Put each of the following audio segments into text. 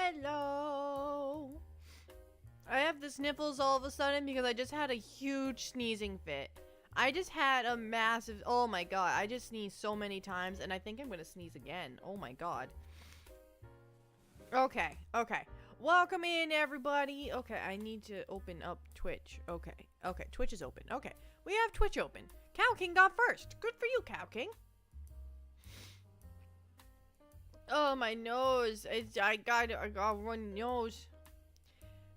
Hello. I have the sniffles all of a sudden because I just had a huge sneezing fit. I just had a massive, oh my god, I just sneezed so many times and I think I'm gonna sneeze again. Oh my god. Okay. Welcome in, everybody. Okay, I need to open up Twitch. Okay, Twitch is open. Okay, we have Twitch open. Cow King got first. Good for you, Cow King. Oh, my nose. I got one nose.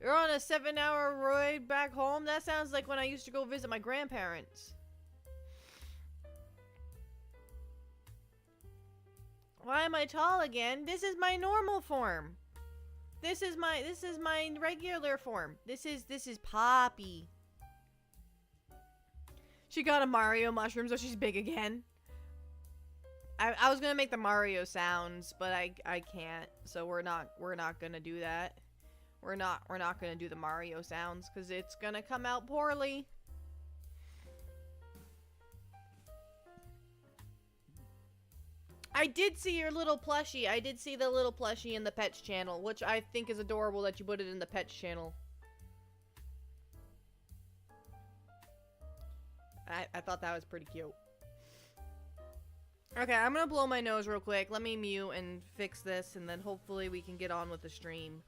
You're on a 7-hour ride back home? That sounds like when I used to go visit my grandparents. Why am I tall again? This is my normal form. This is my regular form. This is Poppy. She got a Mario mushroom, so she's big again. I was gonna make the Mario sounds, but I can't. So we're not gonna do that. We're not gonna do the Mario sounds because it's gonna come out poorly. I did see your little plushie. I did see the little plushie in the pets channel, which I think is adorable that you put it in the pets channel. I thought that was pretty cute. Okay, I'm gonna blow my nose real quick. Let me mute and fix this, and then hopefully we can get on with the stream.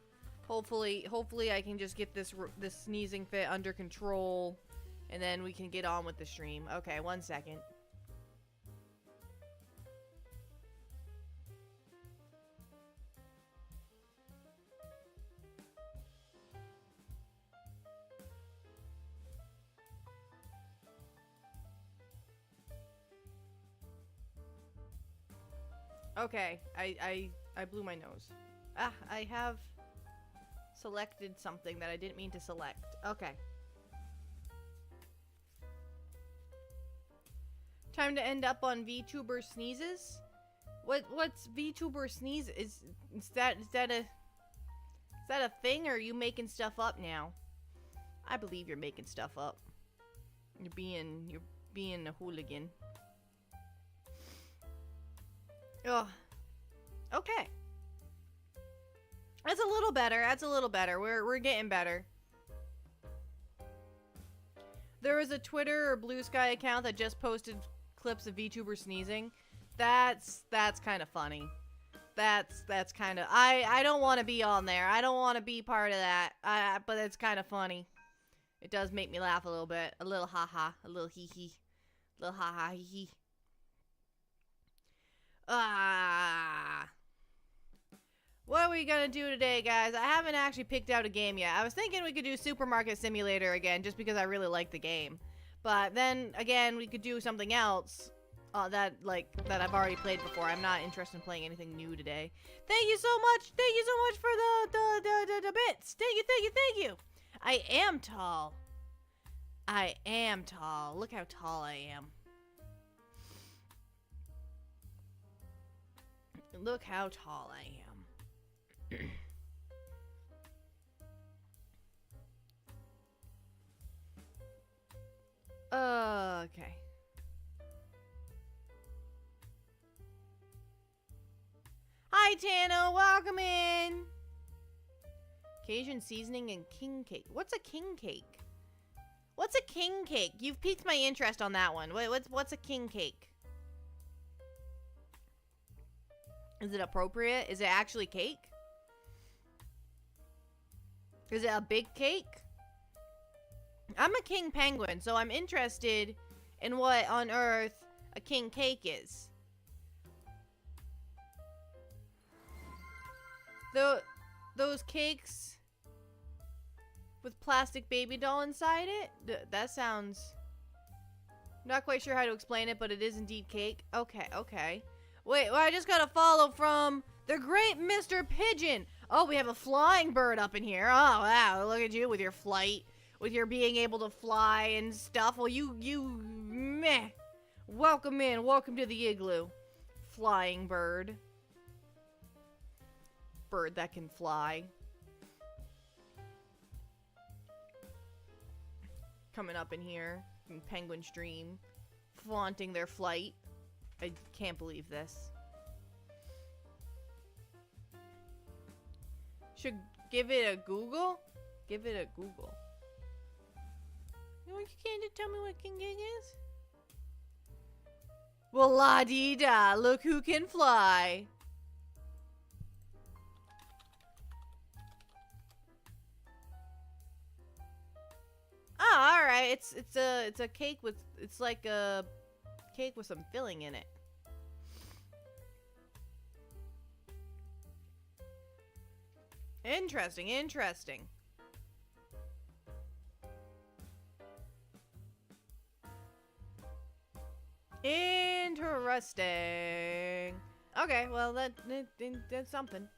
Hopefully I can just get this sneezing fit under control, and then we can get on with the stream. Okay, 1 second. Okay, I blew my nose. Ah, I have selected something that I didn't mean to select. Okay. Time to end up on VTuber sneezes? What's VTuber sneeze? Is that a thing, or are you making stuff up now? I believe you're making stuff up. You're being a hooligan. Ugh. Okay. That's a little better. We're getting better. There was a Twitter or Blue Sky account that just posted clips of VTuber sneezing. That's kind of funny. That's kind of... I don't want to be on there. I don't want to be part of that. But it's kind of funny. It does make me laugh a little bit. A little haha. A little hee hee. A little haha hee hee. What are we gonna do today, guys? I haven't actually picked out a game yet. I was thinking we could do Supermarket Simulator again, just because I really like the game. But then, again, we could do something else that I've already played before. I'm not interested in playing anything new today. Thank you so much! Thank you so much for the bits! Thank you! I am tall. Look how tall I am. Look how tall I am. Okay. Hi, Tano. Welcome in. Cajun seasoning and king cake. What's a king cake? What's a king cake? You've piqued my interest on that one. What's a king cake? Is it appropriate? Is it actually cake? Is it a big cake? I'm a king penguin, so I'm interested in what on earth a king cake is. Those cakes with plastic baby doll inside it? That sounds... Not quite sure how to explain it, but it is indeed cake. Okay. Wait, well, I just got a follow from the great Mr. Pigeon. Oh, we have a flying bird up in here. Oh, wow, look at you with your flight. With your being able to fly and stuff. Well, meh. Welcome in. Welcome to the igloo. Flying bird. Bird that can fly. Coming up in here. In Penguin Stream. Flaunting their flight. I can't believe this. Should give it a Google? Give it a Google. You know, you can't just tell me what king cake is? Well, la-dee-da, look who can fly. Oh, alright. It's a cake with, it's like a cake with some filling in it. Interesting, interesting. Interesting. Okay, well that's something.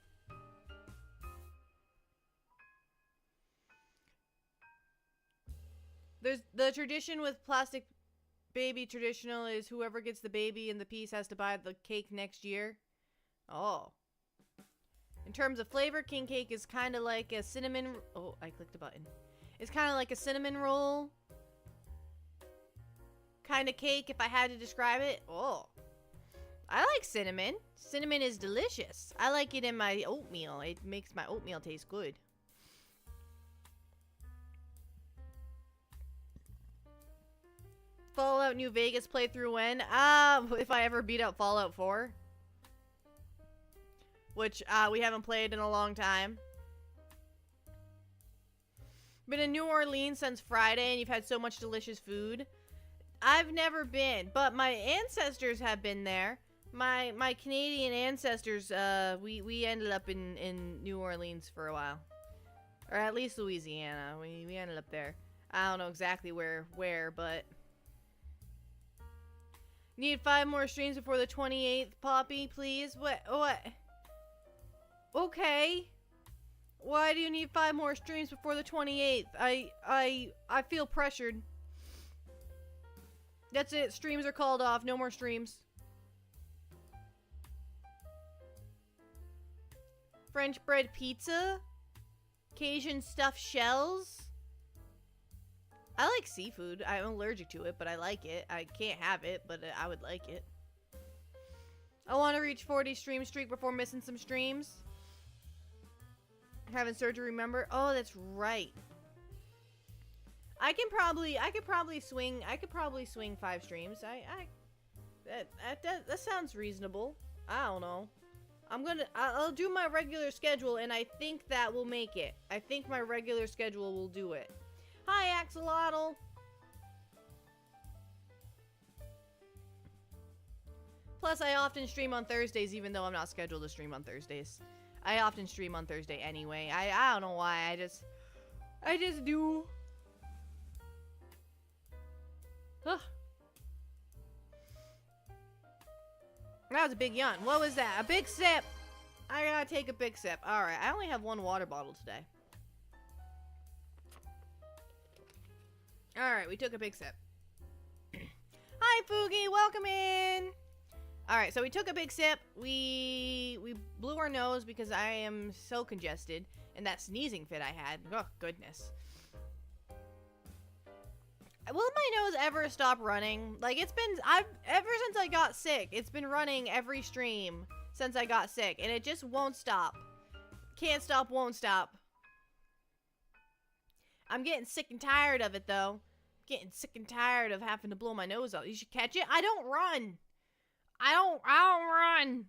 There's the tradition with plastic baby traditional is whoever gets the baby in the piece has to buy the cake next year. Oh. In terms of flavor, king cake is kind of like a cinnamon. Oh, I clicked a button. It's kind of like a cinnamon roll kind of cake if I had to describe it. Oh. I like cinnamon. Cinnamon is delicious. I like it in my oatmeal. It makes my oatmeal taste good. Fallout New Vegas playthrough when? If I ever beat out Fallout 4. Which, we haven't played in a long time. Been in New Orleans since Friday and you've had so much delicious food. I've never been, but my ancestors have been there. My Canadian ancestors, we ended up in New Orleans for a while. Or at least Louisiana. We ended up there. I don't know exactly where, but... Need 5 more streams before the 28th, Poppy, please? What? Okay. Why do you need 5 more streams before the 28th? I feel pressured. That's it. Streams are called off. No more streams. French bread pizza? Cajun stuffed shells? I like seafood. I'm allergic to it, but I like it. I can't have it, but I would like it. I want to reach 40 stream streak before missing some streams. Having surgery, remember? Oh, that's right. I could probably swing 5 streams. That sounds reasonable. I don't know. I'll do my regular schedule, and I think that will make it. I think my regular schedule will do it. Hi, Axolotl. Plus, I often stream on Thursdays, even though I'm not scheduled to stream on Thursdays. I often stream on Thursday anyway. I don't know why. I just do. Ugh. That was a big yawn. What was that? A big sip. I gotta take a big sip. Alright, I only have 1 water bottle today. Alright, we took a big sip. Hi, Foogie. Welcome in. Alright, so we took a big sip. We blew our nose because I am so congested. And that sneezing fit I had. Oh, goodness. Will my nose ever stop running? Like, ever since I got sick, it's been running every stream since I got sick. And it just won't stop. Can't stop, won't stop. I'm getting sick and tired of it, though. Getting sick and tired of having to blow my nose out. You should catch it. I don't run. I don't run.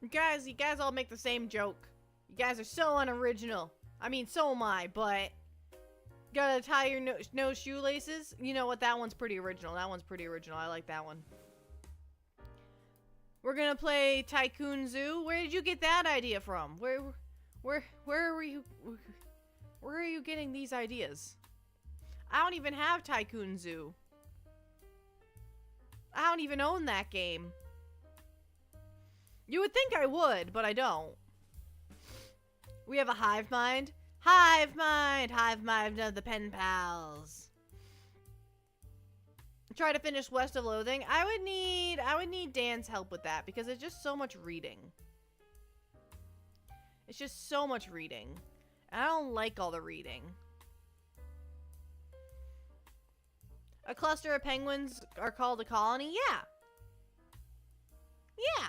You guys all make the same joke. You guys are so unoriginal. I mean, so am I, but... Gotta tie your nose shoelaces? You know what? That one's pretty original. That one's pretty original. I like that one. We're gonna play Tycoon Zoo. Where did you get that idea from? Where are you getting these ideas? I don't even have Tycoon Zoo. I don't even own that game. You would think I would, but I don't. We have a hive mind. Hive mind of the pen pals. Try to finish West of Loathing. I would need Dan's help with that because it's just so much reading. It's just so much reading. I don't like all the reading. A cluster of penguins are called a colony? Yeah. Yeah.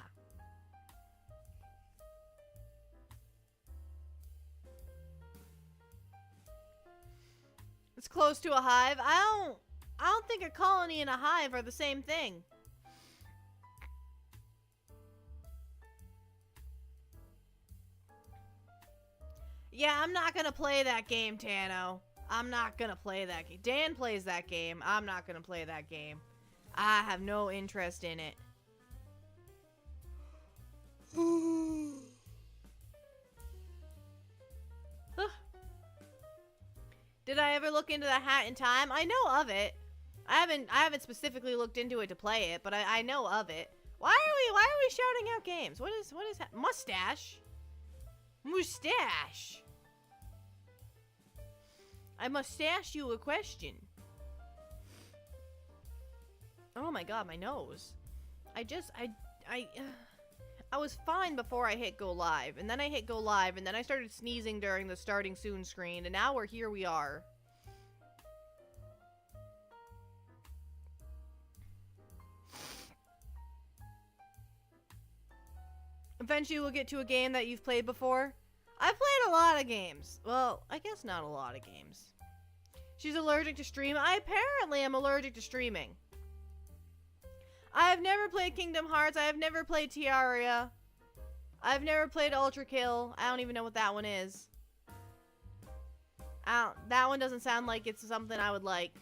It's close to a hive. I don't think a colony and a hive are the same thing. Yeah, I'm not gonna play that game, Tano. I'm not gonna play that game. Dan plays that game. I'm not gonna play that game. I have no interest in it. Did I ever look into the Hat in Time? I know of it. I haven't specifically looked into it to play it, but I know of it. Why are we shouting out games? What is mustache? Mustache. I must ask you a question. Oh my god, my nose. I was fine before I hit go live, and then I hit go live, and then I started sneezing during the starting soon screen, and now here we are. Eventually we'll get to a game that you've played before. I've played a lot of games. Well, I guess not a lot of games. She's allergic to stream. I apparently am allergic to streaming. I have never played Kingdom Hearts. I have never played Terraria. I've never played Ultra Kill. I don't even know what that one is. That one doesn't sound like it's something I would like.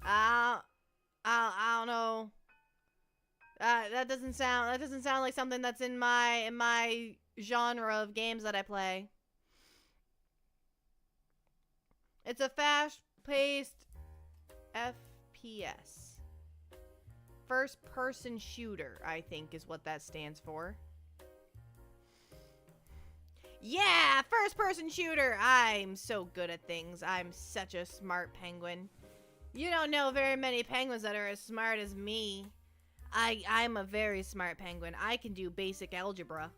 I don't know. That doesn't sound like something that's in my genre of games that I play. It's a fast-paced FPS. First-person shooter, I think is what that stands for. Yeah, first-person shooter. I'm so good at things. I'm such a smart penguin. You don't know very many penguins that are as smart as me. I'm a very smart penguin. I can do basic algebra.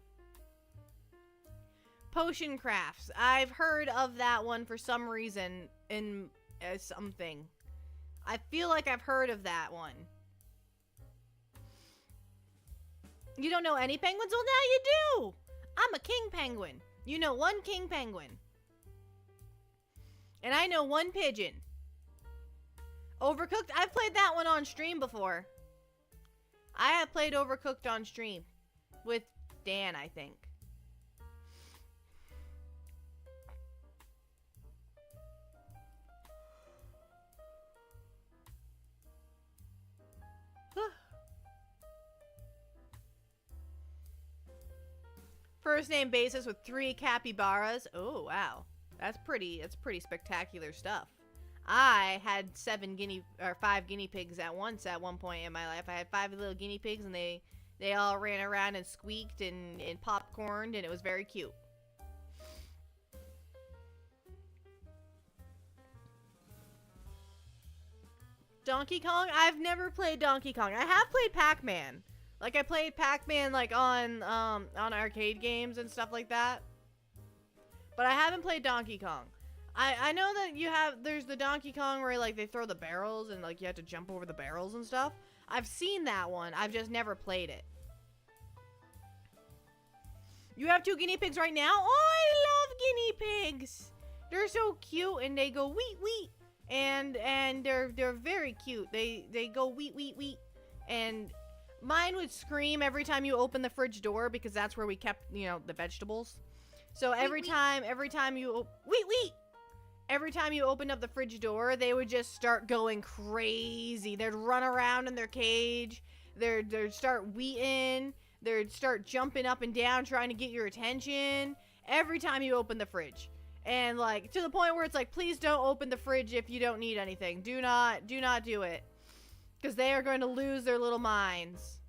Potion crafts. I've heard of that one for some reason in something. I feel like I've heard of that one. You don't know any penguins? Well, now you do! I'm a king penguin. You know one king penguin. And I know one pigeon. Overcooked? I've played that one on stream before. I have played Overcooked on stream. With Dan, I think. First name basis with 3 capybaras. Oh, wow. That's pretty spectacular stuff. I had 5 guinea pigs at one point in my life. I had 5 little guinea pigs, and they all ran around and squeaked and popcorned, and it was very cute. Donkey Kong? I've never played Donkey Kong. I have played Pac-Man. Like, I played Pac-Man, like, on arcade games and stuff like that. But I haven't played Donkey Kong. I know that there's the Donkey Kong where, like, they throw the barrels and, like, you have to jump over the barrels and stuff. I've seen that one. I've just never played it. You have 2 guinea pigs right now? Oh, I love guinea pigs. They're so cute, and they go weet weet. And they're very cute. They go weet weet weet. And mine would scream every time you open the fridge door because that's where we kept, the vegetables. So every time you weet weet. Every time you opened up the fridge door, they would just start going crazy. They'd run around in their cage. They'd start weeting. They'd start jumping up and down trying to get your attention. Every time you open the fridge. And, like, to the point where it's like, please don't open the fridge if you don't need anything. Do not do it. Because they are going to lose their little minds.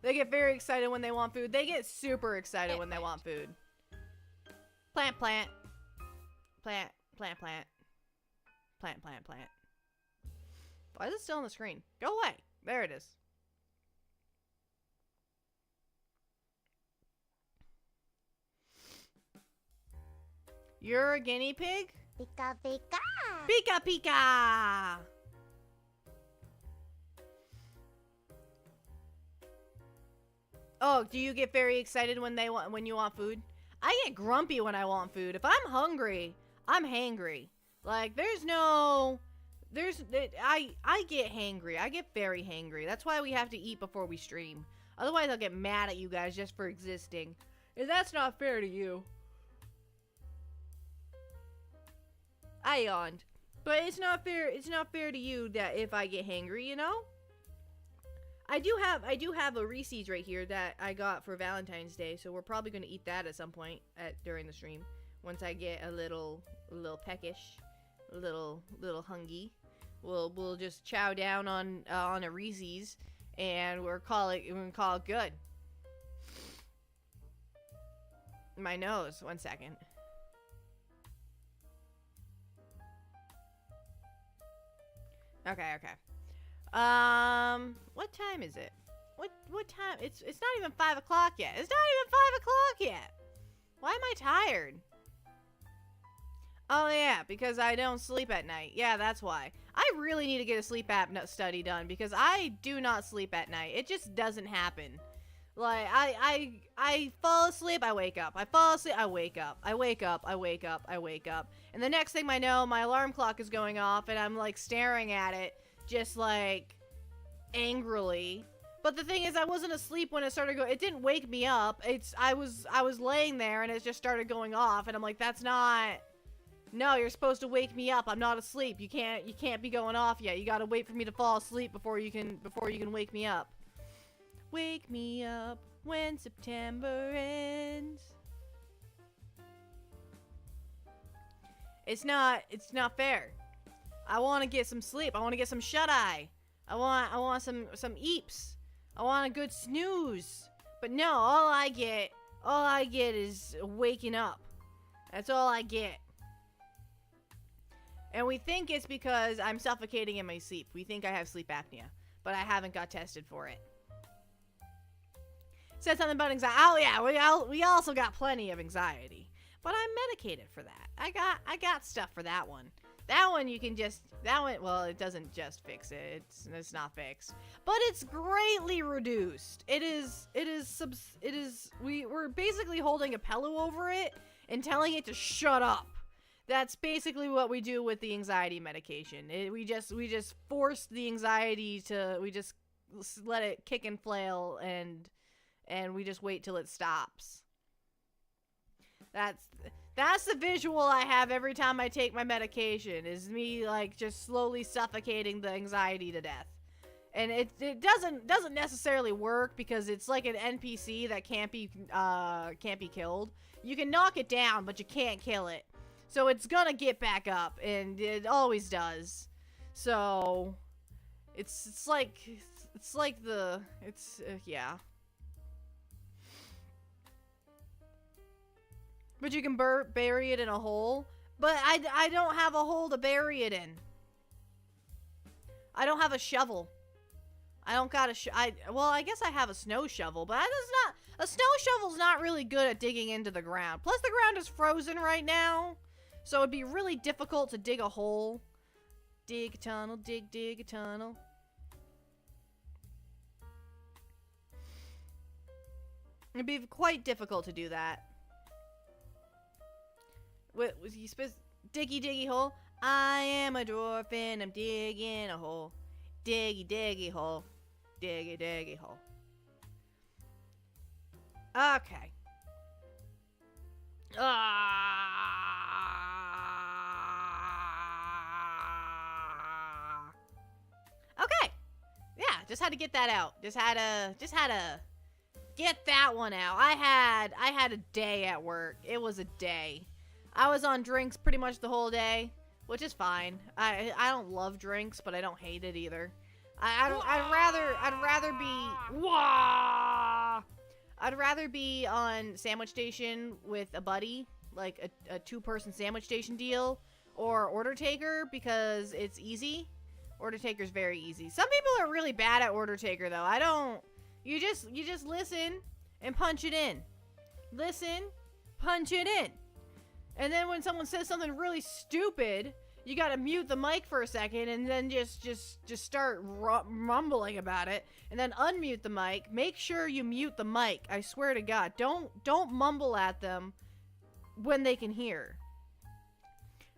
They get very excited when they want food. They get super excited when they want food. Plant, plant. Plant, plant, plant. Plant, plant, plant. Why is it still on the screen? Go away. There it is. You're a guinea pig? Pika pika. Pika pika! Oh, do you get very excited when you want food? I get grumpy when I want food. If I'm hungry, I'm hangry. Like I get hangry. I get very hangry. That's why we have to eat before we stream. Otherwise, I'll get mad at you guys just for existing. And that's not fair to you. I yawned. But it's not fair to you that if I get hangry, you know? I do have a Reese's right here that I got for Valentine's Day, so we're probably gonna eat that at some point during the stream. Once I get a little peckish, a little hungry, we'll just chow down on a Reese's, and we're gonna call it good. My nose, 1 second. Okay. What time is it? What time? It's not even 5 o'clock yet. It's not even 5 o'clock yet. Why am I tired? Oh yeah, because I don't sleep at night. Yeah, that's why. I really need to get a sleep apnea study done because I do not sleep at night. It just doesn't happen. Like I fall asleep, I wake up. I fall asleep, I wake up. I wake up, I wake up, I wake up. And the next thing I know, my alarm clock is going off and I'm like staring at it just like angrily. But the thing is, I wasn't asleep when it started going. It didn't wake me up. I was laying there and it just started going off and I'm like, that's not. No, you're supposed to wake me up. I'm not asleep. You can't be going off yet. You got to wait for me to fall asleep before you can wake me up. Wake me up when September ends. It's not fair. I want to get some sleep. I want to get some shut-eye. I want some eeps. I want a good snooze. But no, all I get is waking up. That's all I get. And we think it's because I'm suffocating in my sleep. We think I have sleep apnea, but I haven't got tested for it. Said something about anxiety. Oh yeah, we also got plenty of anxiety, but I'm medicated for that. I got stuff for that one. That one well, it doesn't just fix it. It's not fixed, but it's greatly reduced. We're basically holding a pillow over it and telling it to shut up. That's basically what we do with the anxiety medication. We just force the anxiety we just let it kick and flail and we just wait till it stops. That's the visual I have every time I take my medication, is me like just slowly suffocating the anxiety to death. And it doesn't necessarily work because it's like an NPC that can't be killed. You can knock it down, but you can't kill it. So it's gonna get back up, and it always does. So yeah. But you can bury it in a hole. But I don't have a hole to bury it in. I don't have a shovel. I don't got well, I guess I have a snow shovel, but a snow shovel's not really good at digging into the ground. Plus the ground is frozen right now. So it'd be really difficult to dig a hole. Dig a tunnel, dig a tunnel. It'd be quite difficult to do that. What was he supposed? Diggy hole. I am a dwarf and I'm digging a hole. Diggy hole. Diggy hole. Okay. Okay. Yeah, just had to get that out. Just had to get that one out. I had a day at work. It was a day. I was on drinks pretty much the whole day, which is fine. I don't love drinks, but I don't hate it either. I'd rather be on Sandwich Station with a buddy, like a two-person Sandwich Station deal, or Order Taker because it's easy. Order Taker's very easy. Some people are really bad at Order Taker though. You just listen and punch it in. Listen, punch it in. And then when someone says something really stupid, you gotta mute the mic for a second and then just start mumbling about it, and then unmute the mic. Make sure you mute the mic. I swear to God, don't mumble at them when they can hear.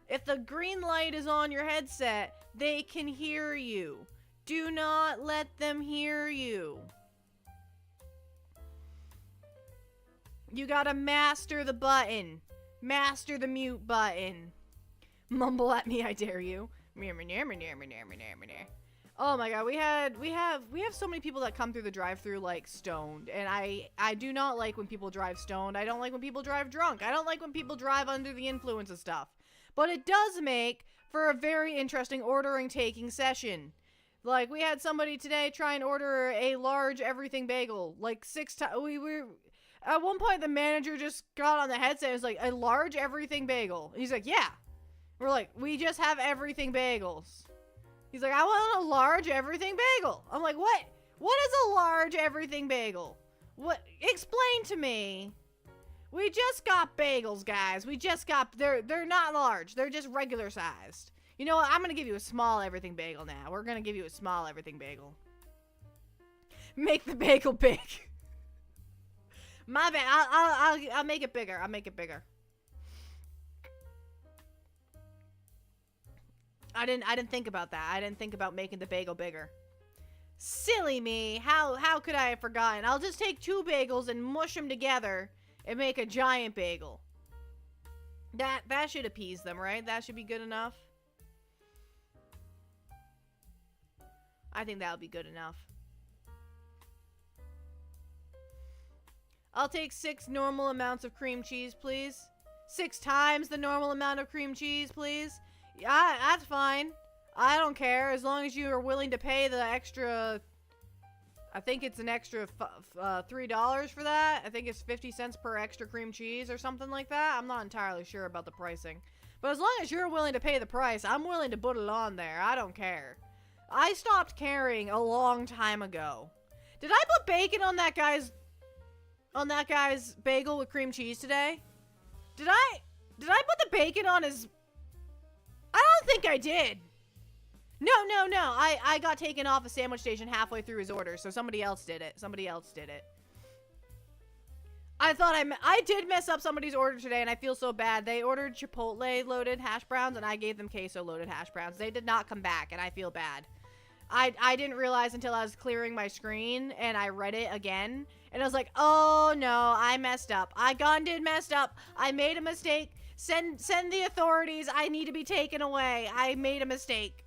If the green light is on your headset, they can hear you. Do not let them hear you. You gotta master the button. Master the mute button. Mumble at me, I dare you. Oh my god, we have so many people that come through the drive-thru like stoned, and I do not like when people drive stoned. I don't like when people drive drunk. I don't like when people drive under the influence of stuff. But it does make for a very interesting ordering-taking session. Like, we had somebody today try and order a large everything bagel like 6 times. At one point, the manager just got on the headset and was like, a large everything bagel. And he's like, yeah. We're like, we just have everything bagels. He's like, I want a large everything bagel. I'm like, what? What is a large everything bagel? What? Explain to me. We just got bagels, guys. We just got, they're not large. They're just regular sized. You know what? I'm going to give you a small everything bagel now. We're going to give you a small everything bagel. Make the bagel big. My bad. I'll make it bigger. I'll make it bigger. I didn't think about that. I didn't think about making the bagel bigger. Silly me. How could I have forgotten? I'll just take 2 bagels and mush them together and make a giant bagel. That should appease them, right? That should be good enough. I think that'll be good enough. I'll take 6 normal amounts of cream cheese, please. 6 times the normal amount of cream cheese, please. Yeah, that's fine. I don't care, as long as you are willing to pay the extra... I think it's an extra $3 for that. I think it's 50 cents per extra cream cheese or something like that. I'm not entirely sure about the pricing. But as long as you're willing to pay the price, I'm willing to put it on there. I don't care. I stopped caring a long time ago. Did I put bacon on that guy's bagel with cream cheese today? Did I put the bacon on his... I don't think I did. No. I got taken off a sandwich station halfway through his order, so somebody else did it. I did mess up somebody's order today, and I feel so bad. They ordered Chipotle loaded hash browns, and I gave them queso loaded hash browns. They did not come back, and I feel bad. I didn't realize until I was clearing my screen, and I read it again, and I was like, oh no, I messed up. I did messed up. I made a mistake. Send the authorities. I need to be taken away. I made a mistake.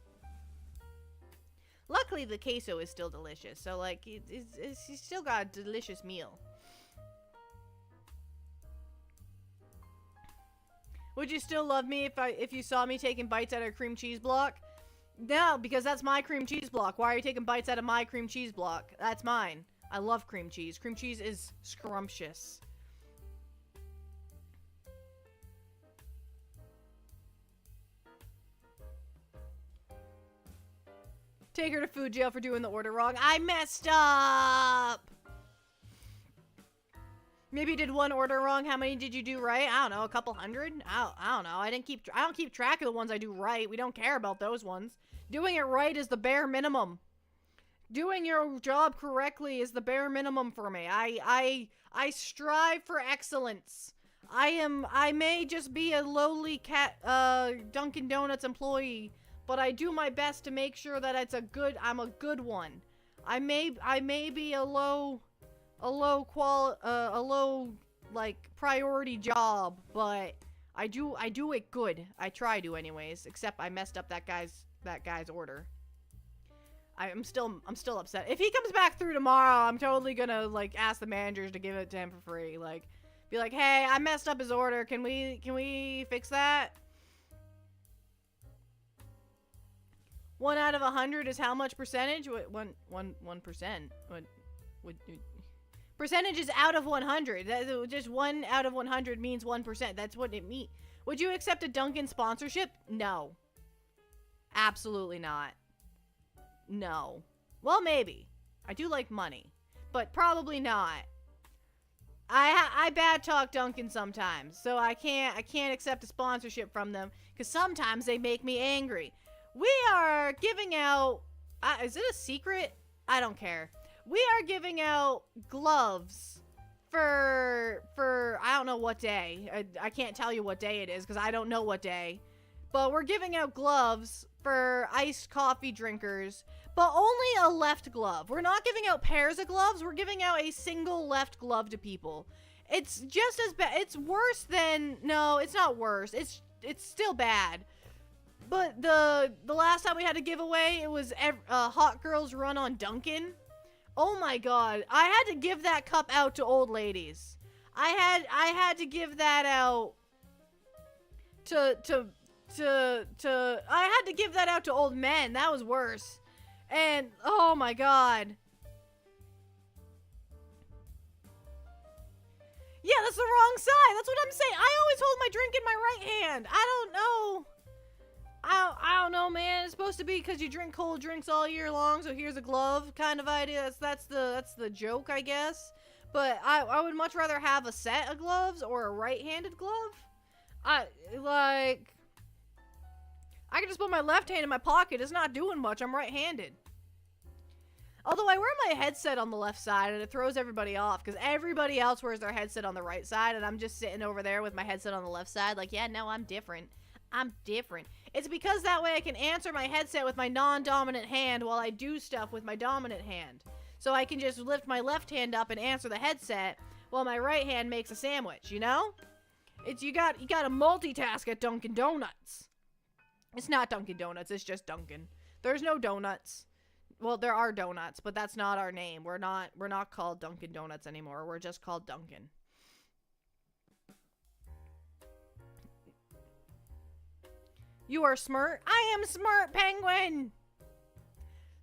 Luckily, the queso is still delicious, so like, it's still got a delicious meal. Would you still love me if you saw me taking bites out of a cream cheese block? No, because that's my cream cheese block. Why are you taking bites out of my cream cheese block? That's mine. I love cream cheese. Cream cheese is scrumptious. Take her to food jail for doing the order wrong. I messed up! Maybe you did one order wrong. How many did you do right? I don't know, a couple hundred? I don't know. I don't keep track of the ones I do right. We don't care about those ones. Doing it right is the bare minimum. Doing your job correctly is the bare minimum for me. I strive for excellence. I may just be a lowly Dunkin' Donuts employee, but I do my best to make sure that I'm a good one. I may be a low like priority job, but I do it good. I try to anyways, except I messed up that guy's order. I'm still upset. If he comes back through tomorrow, I'm totally gonna like ask the managers to give it to him for free. Like, be like, hey, I messed up his order. Can we fix that? 1 out of 100 is how much percentage? What 1%? What percentage is out of 100. Just 1 out of 100 means 1%. That's what it means. Would you accept a Dunkin' sponsorship? No. Absolutely not. No. Well, maybe. I do like money, but probably not. I bad talk Dunkin' sometimes, so I can't accept a sponsorship from them because sometimes they make me angry. We are giving out. Is it a secret? I don't care. We are giving out gloves for I don't know what day. I can't tell you what day it is because I don't know what day. But we're giving out gloves for iced coffee drinkers, but only a left glove. We're not giving out pairs of gloves. We're giving out a single left glove to people. It's just as bad. It's worse than, no, it's not worse. It's still bad. But the last time we had a giveaway, it was Hot Girls Run on Dunkin'. Oh my god. I had to give that cup out to old ladies. I had to give that out to I had to give that out to old men. That was worse. And oh my god. Yeah, that's the wrong side. That's what I'm saying. I always hold my drink in my right hand. I don't know. I don't know, man. It's supposed to be because you drink cold drinks all year long, so here's a glove kind of idea. That's the joke, I guess. But I would much rather have a set of gloves or a right-handed glove. I can just put my left hand in my pocket. It's not doing much. I'm right-handed. Although I wear my headset on the left side, and it throws everybody off, because everybody else wears their headset on the right side, and I'm just sitting over there with my headset on the left side, like, yeah, no, I'm different. I'm different. It's because that way I can answer my headset with my non-dominant hand while I do stuff with my dominant hand. So I can just lift my left hand up and answer the headset while my right hand makes a sandwich, you know? You gotta multitask at Dunkin' Donuts. It's not Dunkin' Donuts, it's just Dunkin'. There's no donuts. Well, there are donuts, but that's not our name. We're not called Dunkin' Donuts anymore. We're just called Dunkin'. You are smart? I am smart, penguin!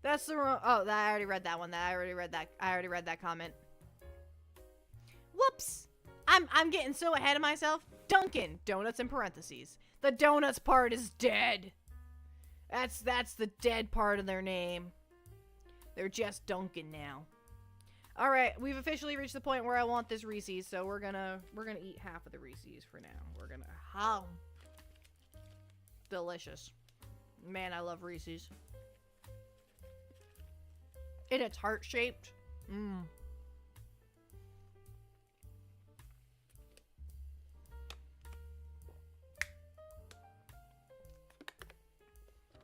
That's the wrong... Oh, I already read that one. I already read that comment. Whoops! I'm getting so ahead of myself. Dunkin' Donuts in parentheses. The donuts part is dead. That's the dead part of their name. They're just Dunkin' now. All right, we've officially reached the point where I want this Reese's, so we're gonna eat half of the Reese's for now. How delicious. Man, I love Reese's. And it's heart-shaped. Mmm.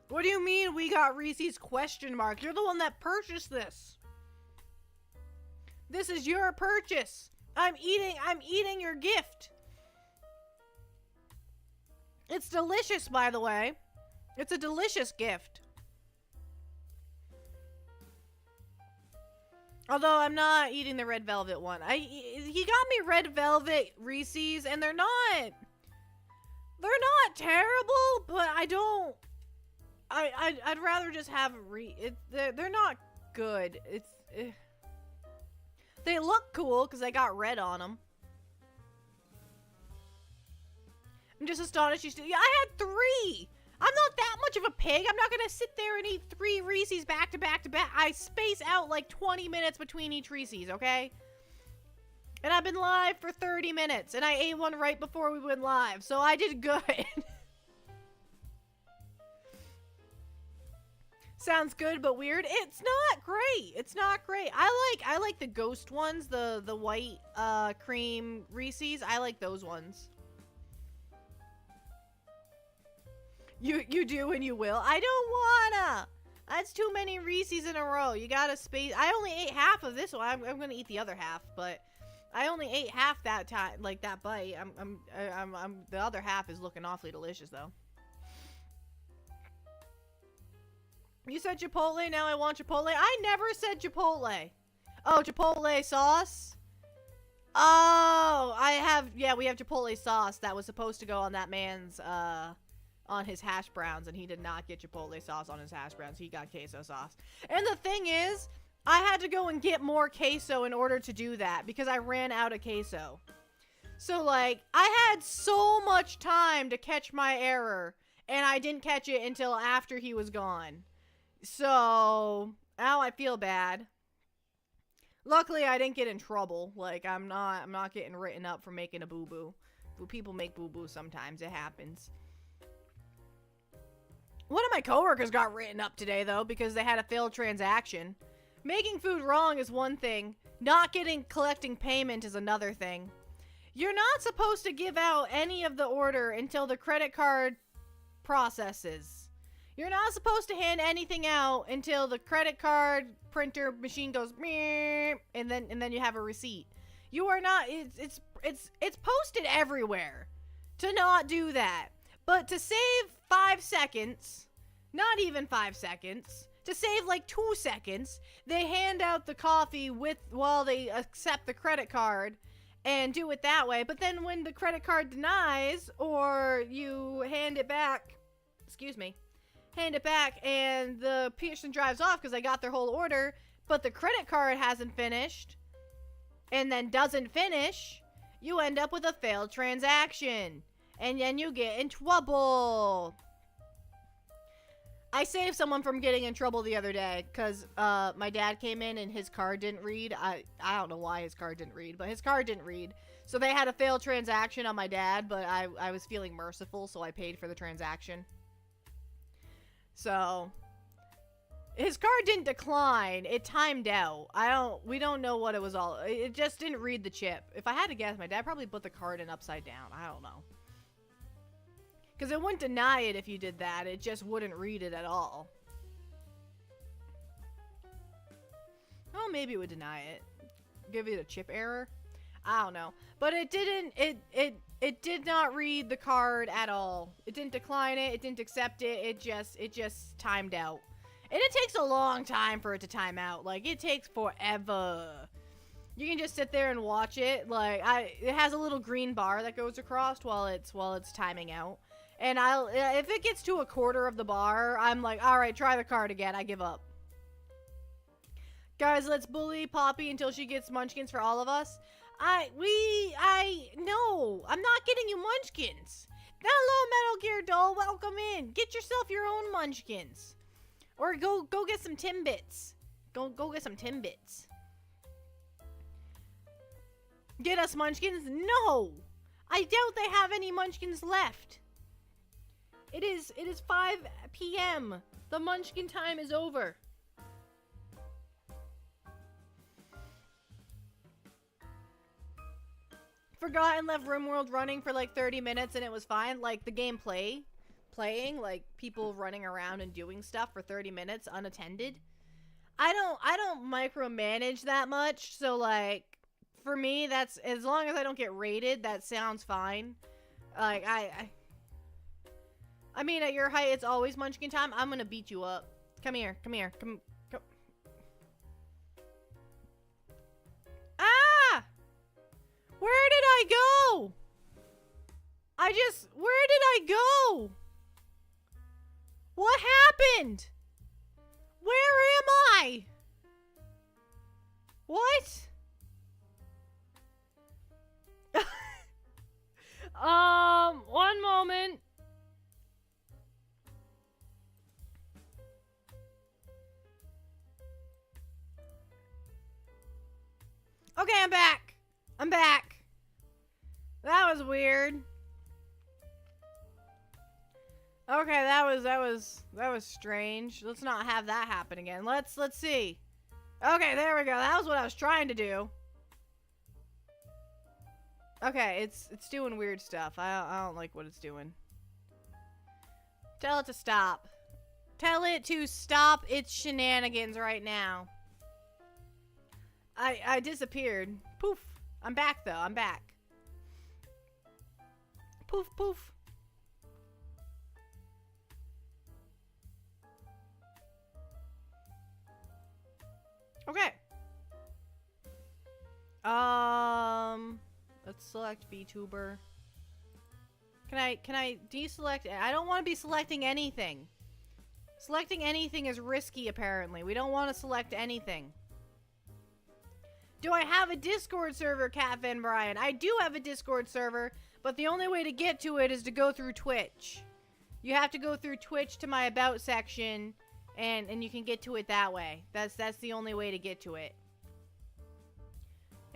What do you mean we got Reese's question mark? You're the one that purchased this. This is your purchase. I'm eating your gift. It's delicious, by the way. It's a delicious gift. Although I'm not eating the red velvet one. He got me red velvet Reese's, and they're not terrible, but I'd rather just have they're not good. They look cool because they got red on them. I'm just astonished you still. Yeah, I had 3. I'm not that much of a pig. I'm not gonna sit there and eat 3 Reese's back to back to back. I space out like 20 minutes between each Reese's, okay? And I've been live for 30 minutes, and I ate one right before we went live, so I did good. Sounds good but weird. It's not great. It's not great. I like the ghost ones, the white cream Reese's. I like those ones. You do and you will. I don't wanna. That's too many Reese's in a row. You gotta space. I only ate half of this one. I'm gonna eat the other half, but I only ate half that time, like that bite. The other half is looking awfully delicious though. You said Chipotle, now I want Chipotle. I never said Chipotle. Oh, Chipotle sauce? Oh, yeah, we have Chipotle sauce that was supposed to go on that man's, on his hash browns, and he did not get Chipotle sauce on his hash browns. He got queso sauce. And the thing is, I had to go and get more queso in order to do that, because I ran out of queso. So, like, I had so much time to catch my error, and I didn't catch it until after he was gone. So, now I feel bad. Luckily, I didn't get in trouble. Like, I'm not getting written up for making a boo-boo. People make boo-boos sometimes. It happens. One of my coworkers got written up today, though, because they had a failed transaction. Making food wrong is one thing. Not collecting payment is another thing. You're not supposed to give out any of the order until the credit card processes. You're not supposed to hand anything out until the credit card printer machine goes meow, and then you have a receipt. You are not. It's posted everywhere to not do that. But to save 5 seconds, not even 5 seconds, to save like 2 seconds, they hand out the coffee while they accept the credit card and do it that way. But then when the credit card denies or you hand it back, and the person drives off because they got their whole order, but the credit card hasn't finished and then doesn't finish, you end up with a failed transaction. And then you get in trouble. I saved someone from getting in trouble the other day because my dad came in and his card didn't read. I don't know why his card didn't read, but his card didn't read. So they had a failed transaction on my dad, but I was feeling merciful, so I paid for the transaction. So his card didn't decline. It timed out. We don't know what it was all. It just didn't read the chip. If I had to guess, my dad probably put the card in upside down. I don't know. Because it wouldn't deny it if you did that. It just wouldn't read it at all. Oh, maybe it would deny it. Give it a chip error. I don't know. But it didn't, it did not read the card at all. It didn't decline it. It didn't accept it. It just timed out. And it takes a long time for it to time out. Like, it takes forever. You can just sit there and watch it. Like, it has a little green bar that goes across while it's timing out. And if it gets to a quarter of the bar, I'm like, all right, try the card again. I give up. Guys, let's bully Poppy until she gets munchkins for all of us. No, I'm not getting you munchkins. Hello, Metal Gear Doll, welcome in. Get yourself your own munchkins. Or go get some Timbits. Go get some Timbits. Get us munchkins? No! I doubt they have any munchkins left. It is 5 p.m. The munchkin time is over. Forgot and left RimWorld running for like 30 minutes and it was fine. Like the gameplay playing, like people running around and doing stuff for 30 minutes unattended. I don't micromanage that much, so like for me that's as long as I don't get raided, that sounds fine. Like I mean, at your height, it's always munchkin time. I'm gonna beat you up. Come here. Come. Ah! Where did I go? Where did I go? What happened? Where am I? What? One moment. Okay, I'm back. That was weird. Okay, that was strange. Let's not have that happen again. Let's see. Okay, there we go. That was what I was trying to do. Okay, it's doing weird stuff. I don't like what it's doing. Tell it to stop. Tell it to stop its shenanigans right now. I disappeared. Poof. I'm back, though. I'm back. Poof, poof. Okay. Let's select VTuber. Can I deselect? I don't want to be selecting anything. Selecting anything is risky, apparently. We don't want to select anything. Do I have a Discord server, Cat Van Brian? I do have a Discord server, but the only way to get to it is to go through Twitch. You have to go through Twitch to my About section, and you can get to it that way. That's the only way to get to it.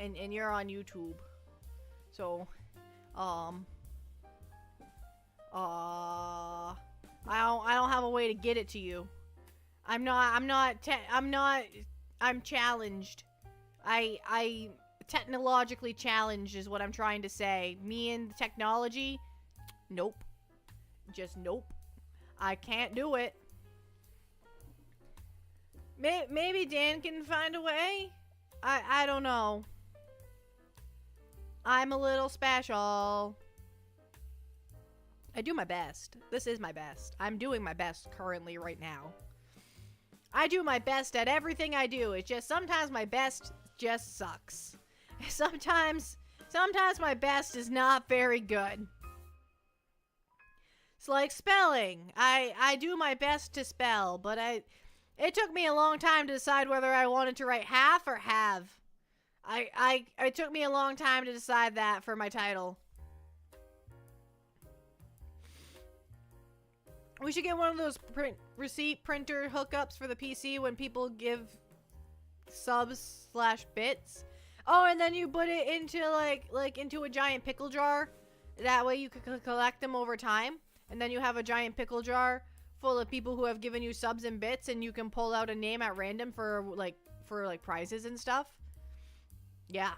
and you're on YouTube. So, I don't have a way to get it to you. I'm challenged. I technologically challenged is what I'm trying to say. Me and technology, nope. Just nope. I can't do it. Maybe Dan can find a way? I don't know. I'm a little special. I do my best. This is my best. I'm doing my best currently right now. I do my best at everything I do. It's just sometimes my best just sucks. Sometimes my best is not very good. It's like spelling. I do my best to spell, but it took me a long time to decide whether I wanted to write half or have. It took me a long time to decide that for my title. We should get one of those receipt printer hookups for the PC when people give subs/bits. Oh, and then you put it into like into a giant pickle jar. That way you can collect them over time. And then you have a giant pickle jar full of people who have given you subs and bits, and you can pull out a name at random for prizes and stuff. Yeah.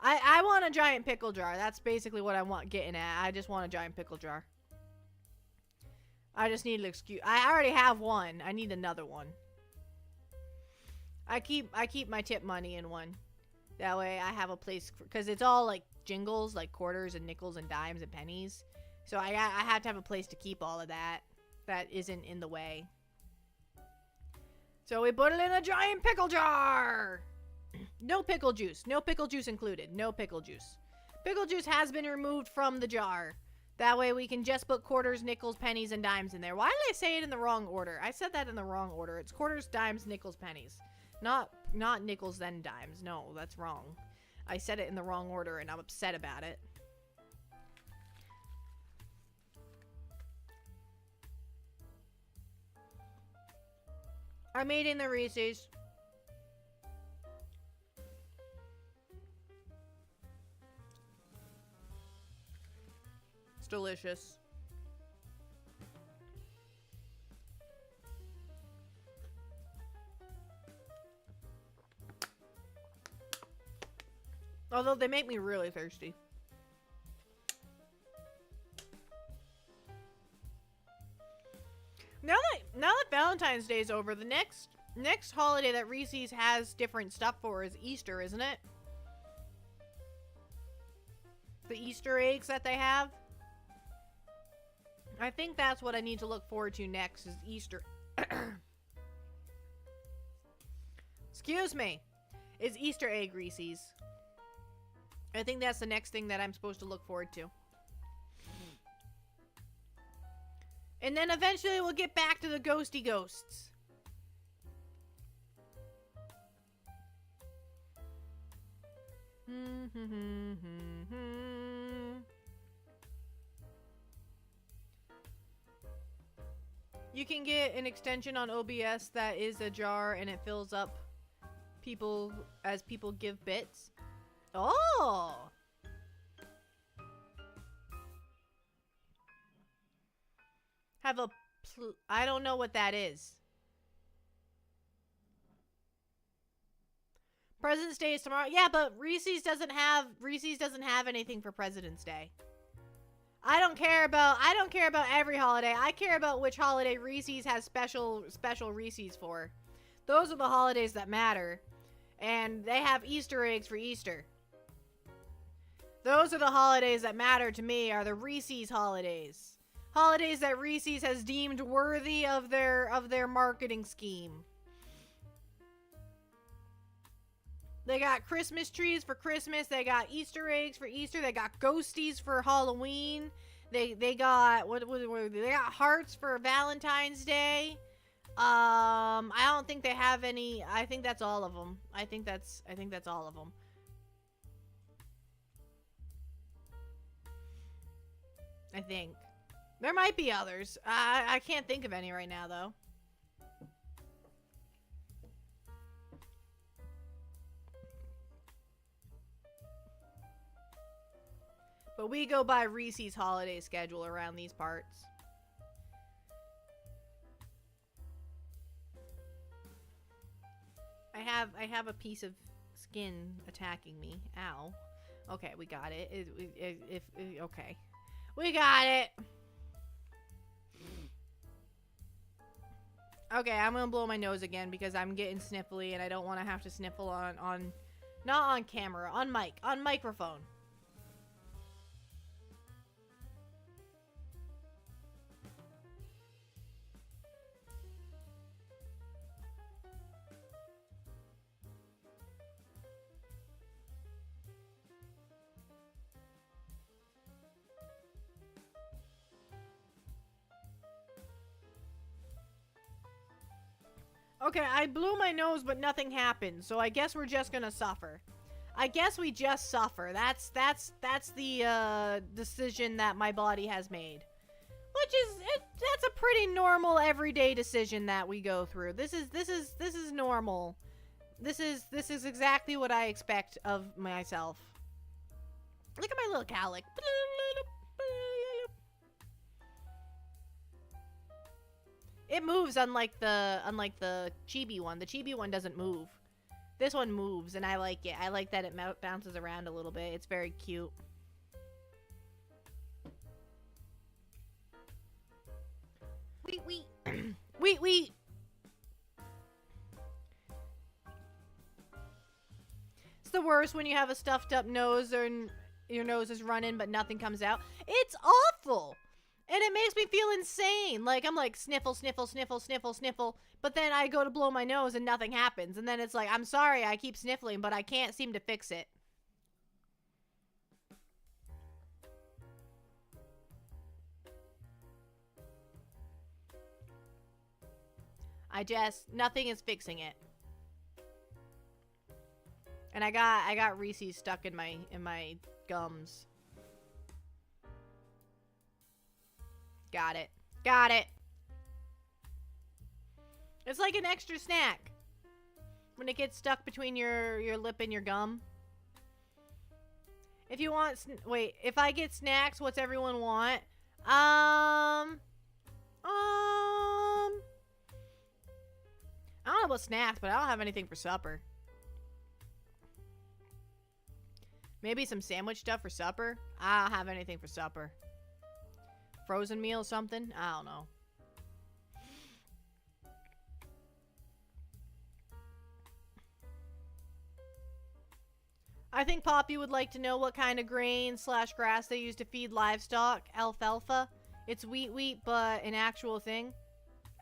I want a giant pickle jar. That's basically what I want getting at. I just want a giant pickle jar. I just need an excuse. I already have one. I need another one. I keep my tip money in one. That way I have a place, because it's all like jingles, like quarters and nickels and dimes and pennies. So I have to have a place to keep all of that. That isn't in the way. So we put it in a giant pickle jar. No pickle juice. No pickle juice included. No pickle juice. Pickle juice has been removed from the jar. That way we can just put quarters, nickels, pennies, and dimes in there. Why did I say it in the wrong order? I said that in the wrong order. It's quarters, dimes, nickels, pennies. Not nickels, then dimes. No, that's wrong. I said it in the wrong order, and I'm upset about it. I'm eating the Reese's. It's delicious. Although they make me really thirsty. Now that Valentine's Day is over, the next holiday that Reese's has different stuff for is Easter, isn't it? The Easter eggs that they have. I think that's what I need to look forward to next is Easter. Excuse me. Is Easter egg Reese's. I think that's the next thing that I'm supposed to look forward to. And then eventually we'll get back to the ghosty ghosts. You can get an extension on OBS that is a jar and it fills up people as people give bits. Oh! Have a I don't know what that is. President's Day is tomorrow. Yeah, but Reese's doesn't have anything for President's Day. I don't care about every holiday. I care about which holiday Reese's has special Reese's for. Those are the holidays that matter. And they have Easter eggs for Easter. Those are the holidays that matter to me, are the Reese's holidays. Holidays that Reese's has deemed worthy of their marketing scheme. They got Christmas trees for Christmas. They got Easter eggs for Easter. They got ghosties for Halloween. They got they got hearts for Valentine's Day. I don't think they have any. I think that's all of them. I think that's all of them. I think. There might be others. I can't think of any right now, though. But we go by Reese's holiday schedule around these parts. I have a piece of skin attacking me. Ow. Okay, we got it. Okay. We got it. Okay, I'm gonna blow my nose again because I'm getting sniffly and I don't want to have to sniffle on not on camera, on microphone. Okay, I blew my nose, but nothing happened. So I guess we're just gonna suffer. I guess we just suffer. That's the decision that my body has made, which is that's a pretty normal everyday decision that we go through. This is normal. This is exactly what I expect of myself. Look at my little cowlick. It moves unlike the chibi one. The chibi one doesn't move. This one moves, and I like it. I like that it bounces around a little bit. It's very cute. We. It's the worst when you have a stuffed up nose and your nose is running, but nothing comes out. It's awful. And it makes me feel insane. Like, I'm like, sniffle, sniffle, sniffle, sniffle, sniffle. But then I go to blow my nose and nothing happens. And then it's like, I'm sorry, I keep sniffling, but I can't seem to fix it. Nothing is fixing it. And I got Reese's stuck in my gums. Got it. Got it. It's like an extra snack. When it gets stuck between your lip and your gum. If you want... Wait, if I get snacks, what's everyone want? I don't know about snacks, but I don't have anything for supper. Maybe some sandwich stuff for supper? I don't have anything for supper. Frozen meal or something? I don't know. I think Poppy would like to know what kind of grain / grass they use to feed livestock. Alfalfa. It's wheat, but an actual thing.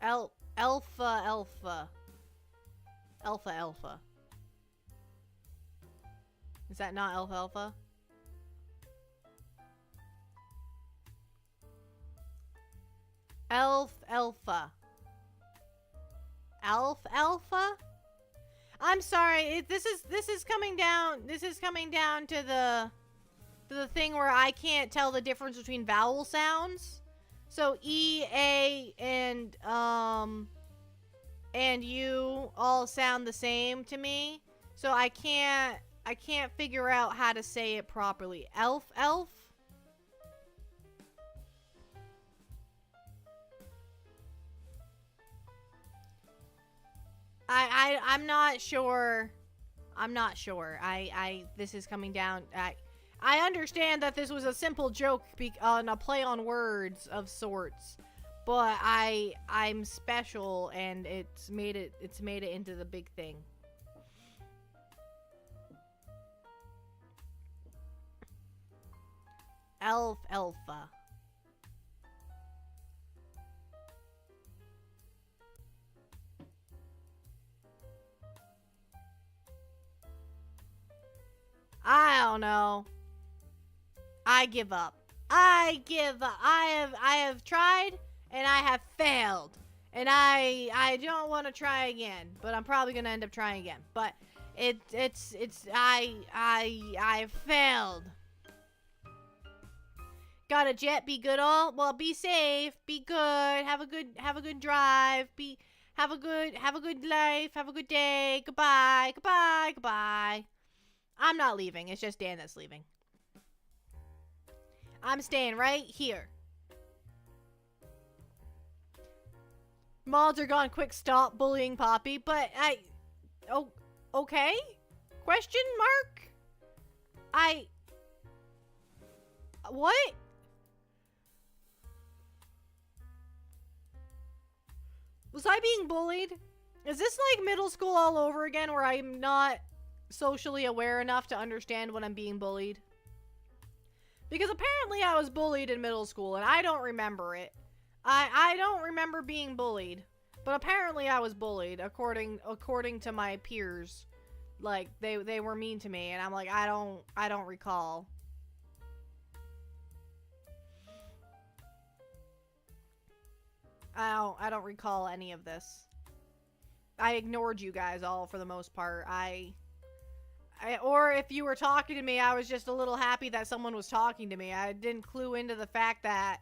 Alfalfa. Is that not alfalfa? Alfalfa. Alfalfa? I'm sorry. This is coming down. This is coming down to the thing where I can't tell the difference between vowel sounds. So E, A, and U all sound the same to me. So I can't figure out how to say it properly. Elf. I'm not sure. I'm not sure. This is coming down. I understand that this was a simple joke on a play on words of sorts, but I'm special and it's made it into the big thing. Alpha. I don't know. I give up. I have tried and I have failed. And I don't want to try again, but I'm probably going to end up trying again. But I failed. Got a jet, be good all? Well, be safe, be good, have a good drive, have a good life, have a good day. Goodbye. I'm not leaving. It's just Dan that's leaving. I'm staying right here. Mods are gone. Quick stop bullying Poppy. But oh, okay? Question mark? What? Was I being bullied? Is this like middle school all over again where I'm not socially aware enough to understand when I'm being bullied? Because apparently I was bullied in middle school and I don't remember it. I don't remember being bullied. But apparently I was bullied according to my peers. Like they were mean to me and I'm like I don't recall. I don't recall any of this. I ignored you guys all for the most part. Or if you were talking to me, I was just a little happy that someone was talking to me. I didn't clue into the fact that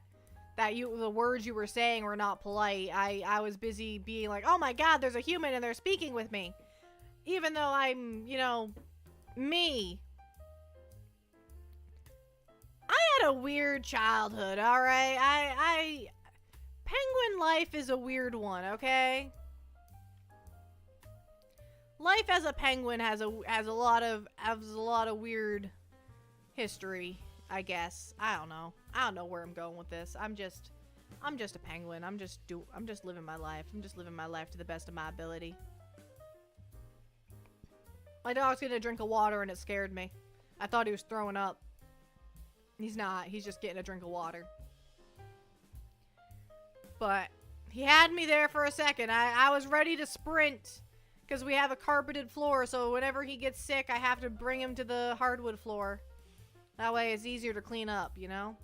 the words you were saying were not polite. I was busy being like, oh my god, there's a human and they're speaking with me. Even though I'm, you know, me. I had a weird childhood, alright? Penguin life is a weird one, okay? Life as a penguin has a lot of weird history, I guess. I don't know where I'm going with this. I'm just a penguin. I'm just living my life. I'm just living my life to the best of my ability. My dog's gonna drink a water and it scared me. I thought he was throwing up. He's not. He's just getting a drink of water. But he had me there for a second. I was ready to sprint because we have a carpeted floor, so whenever he gets sick, I have to bring him to the hardwood floor. That way it's easier to clean up, you know?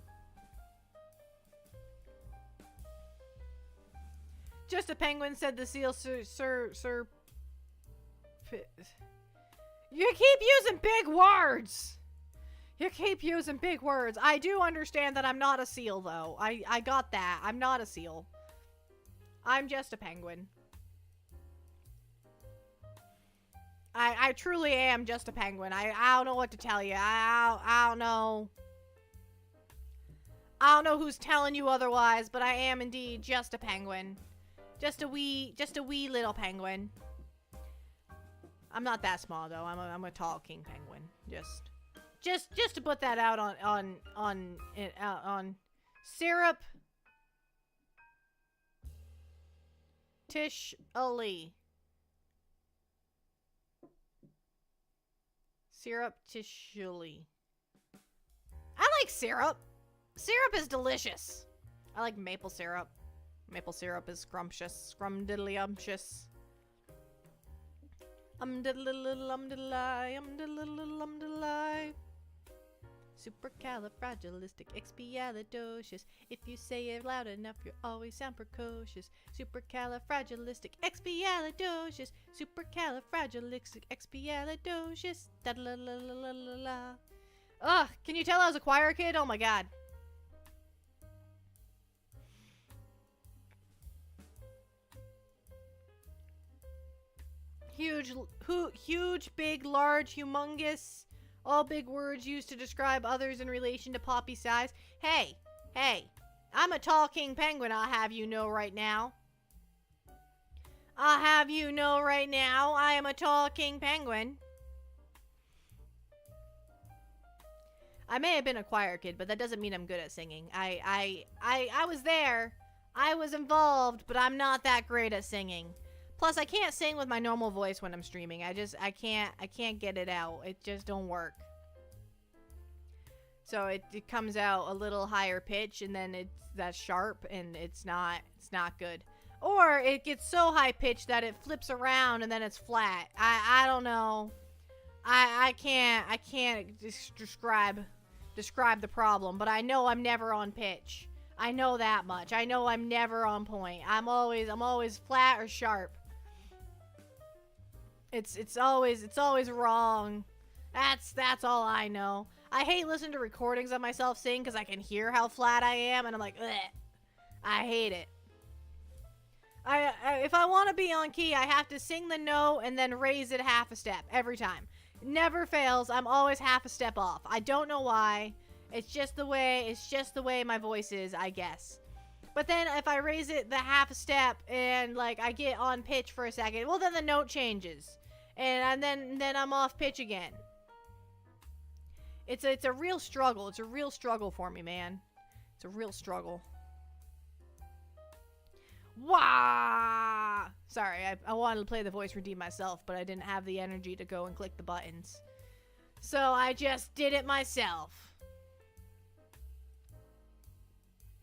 Just a penguin, said the seal, sir. You keep using big words! You keep using big words. I do understand that I'm not a seal, though. I got that. I'm not a seal. I'm just a penguin. I truly am just a penguin. I don't know what to tell you. I don't know. I don't know who's telling you otherwise, but I am indeed just a penguin. Just a wee little penguin. I'm not that small, though. I'm a tall king penguin. Just to put that out on Syrup Tish Ali. Syrup Tish Ali. I like syrup. Syrup is delicious. I like maple syrup. Maple syrup is scrumptious. Scrumdiddlyumptious. Umdiddly. Supercalifragilisticexpialidocious. If you say it loud enough, you always sound precocious. Supercalifragilisticexpialidocious. Supercalifragilisticexpialidocious. Da la la la la la la. Ugh, can you tell I was a choir kid? Oh my god. Huge, big, large, humongous. All big words used to describe others in relation to Poppy size. Hey, I'm a tall king penguin, I'll have you know right now. I am a tall king penguin. I may have been a choir kid, but that doesn't mean I'm good at singing. I was there. I was involved, but I'm not that great at singing. Plus, I can't sing with my normal voice when I'm streaming. I can't get it out. It just don't work. So it comes out a little higher pitch, and then that's sharp, and it's not good. Or it gets so high pitched that it flips around, and then it's flat. I don't know. I can't describe the problem, but I know I'm never on pitch. I know that much. I know I'm never on point. I'm always flat or sharp. It's always wrong. That's all I know. I hate listening to recordings of myself sing because I can hear how flat I am, and I'm like, ugh. I hate it. If I want to be on key, I have to sing the note and then raise it half a step every time. It never fails. I'm always half a step off. I don't know why. It's just the way my voice is, I guess. But then if I raise it the half a step and like I get on pitch for a second, well then the note changes. And then I'm off pitch again. It's a real struggle. It's a real struggle for me, man. It's a real struggle. Wah! Sorry, I wanted to play the voice redeem myself, but I didn't have the energy to go and click the buttons. So I just did it myself.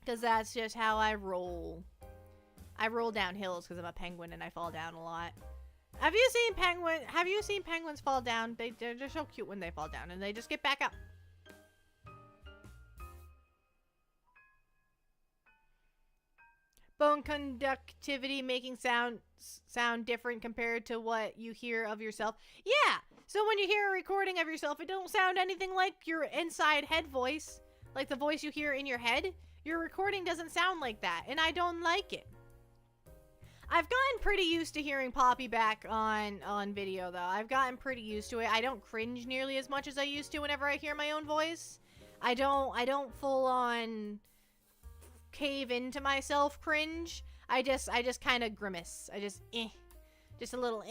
Because that's just how I roll. I roll down hills because I'm a penguin and I fall down a lot. Have you seen penguins fall down? They're so cute when they fall down and they just get back up. Bone conductivity making sound different compared to what you hear of yourself. Yeah. So when you hear a recording of yourself, it don't sound anything like your inside head voice, like the voice you hear in your head. Your recording doesn't sound like that, and I don't like it. I've gotten pretty used to hearing Poppy back on video, though. I've gotten pretty used to it. I don't cringe nearly as much as I used to whenever I hear my own voice. I don't full on cave into myself cringe. I just kind of grimace. I just a little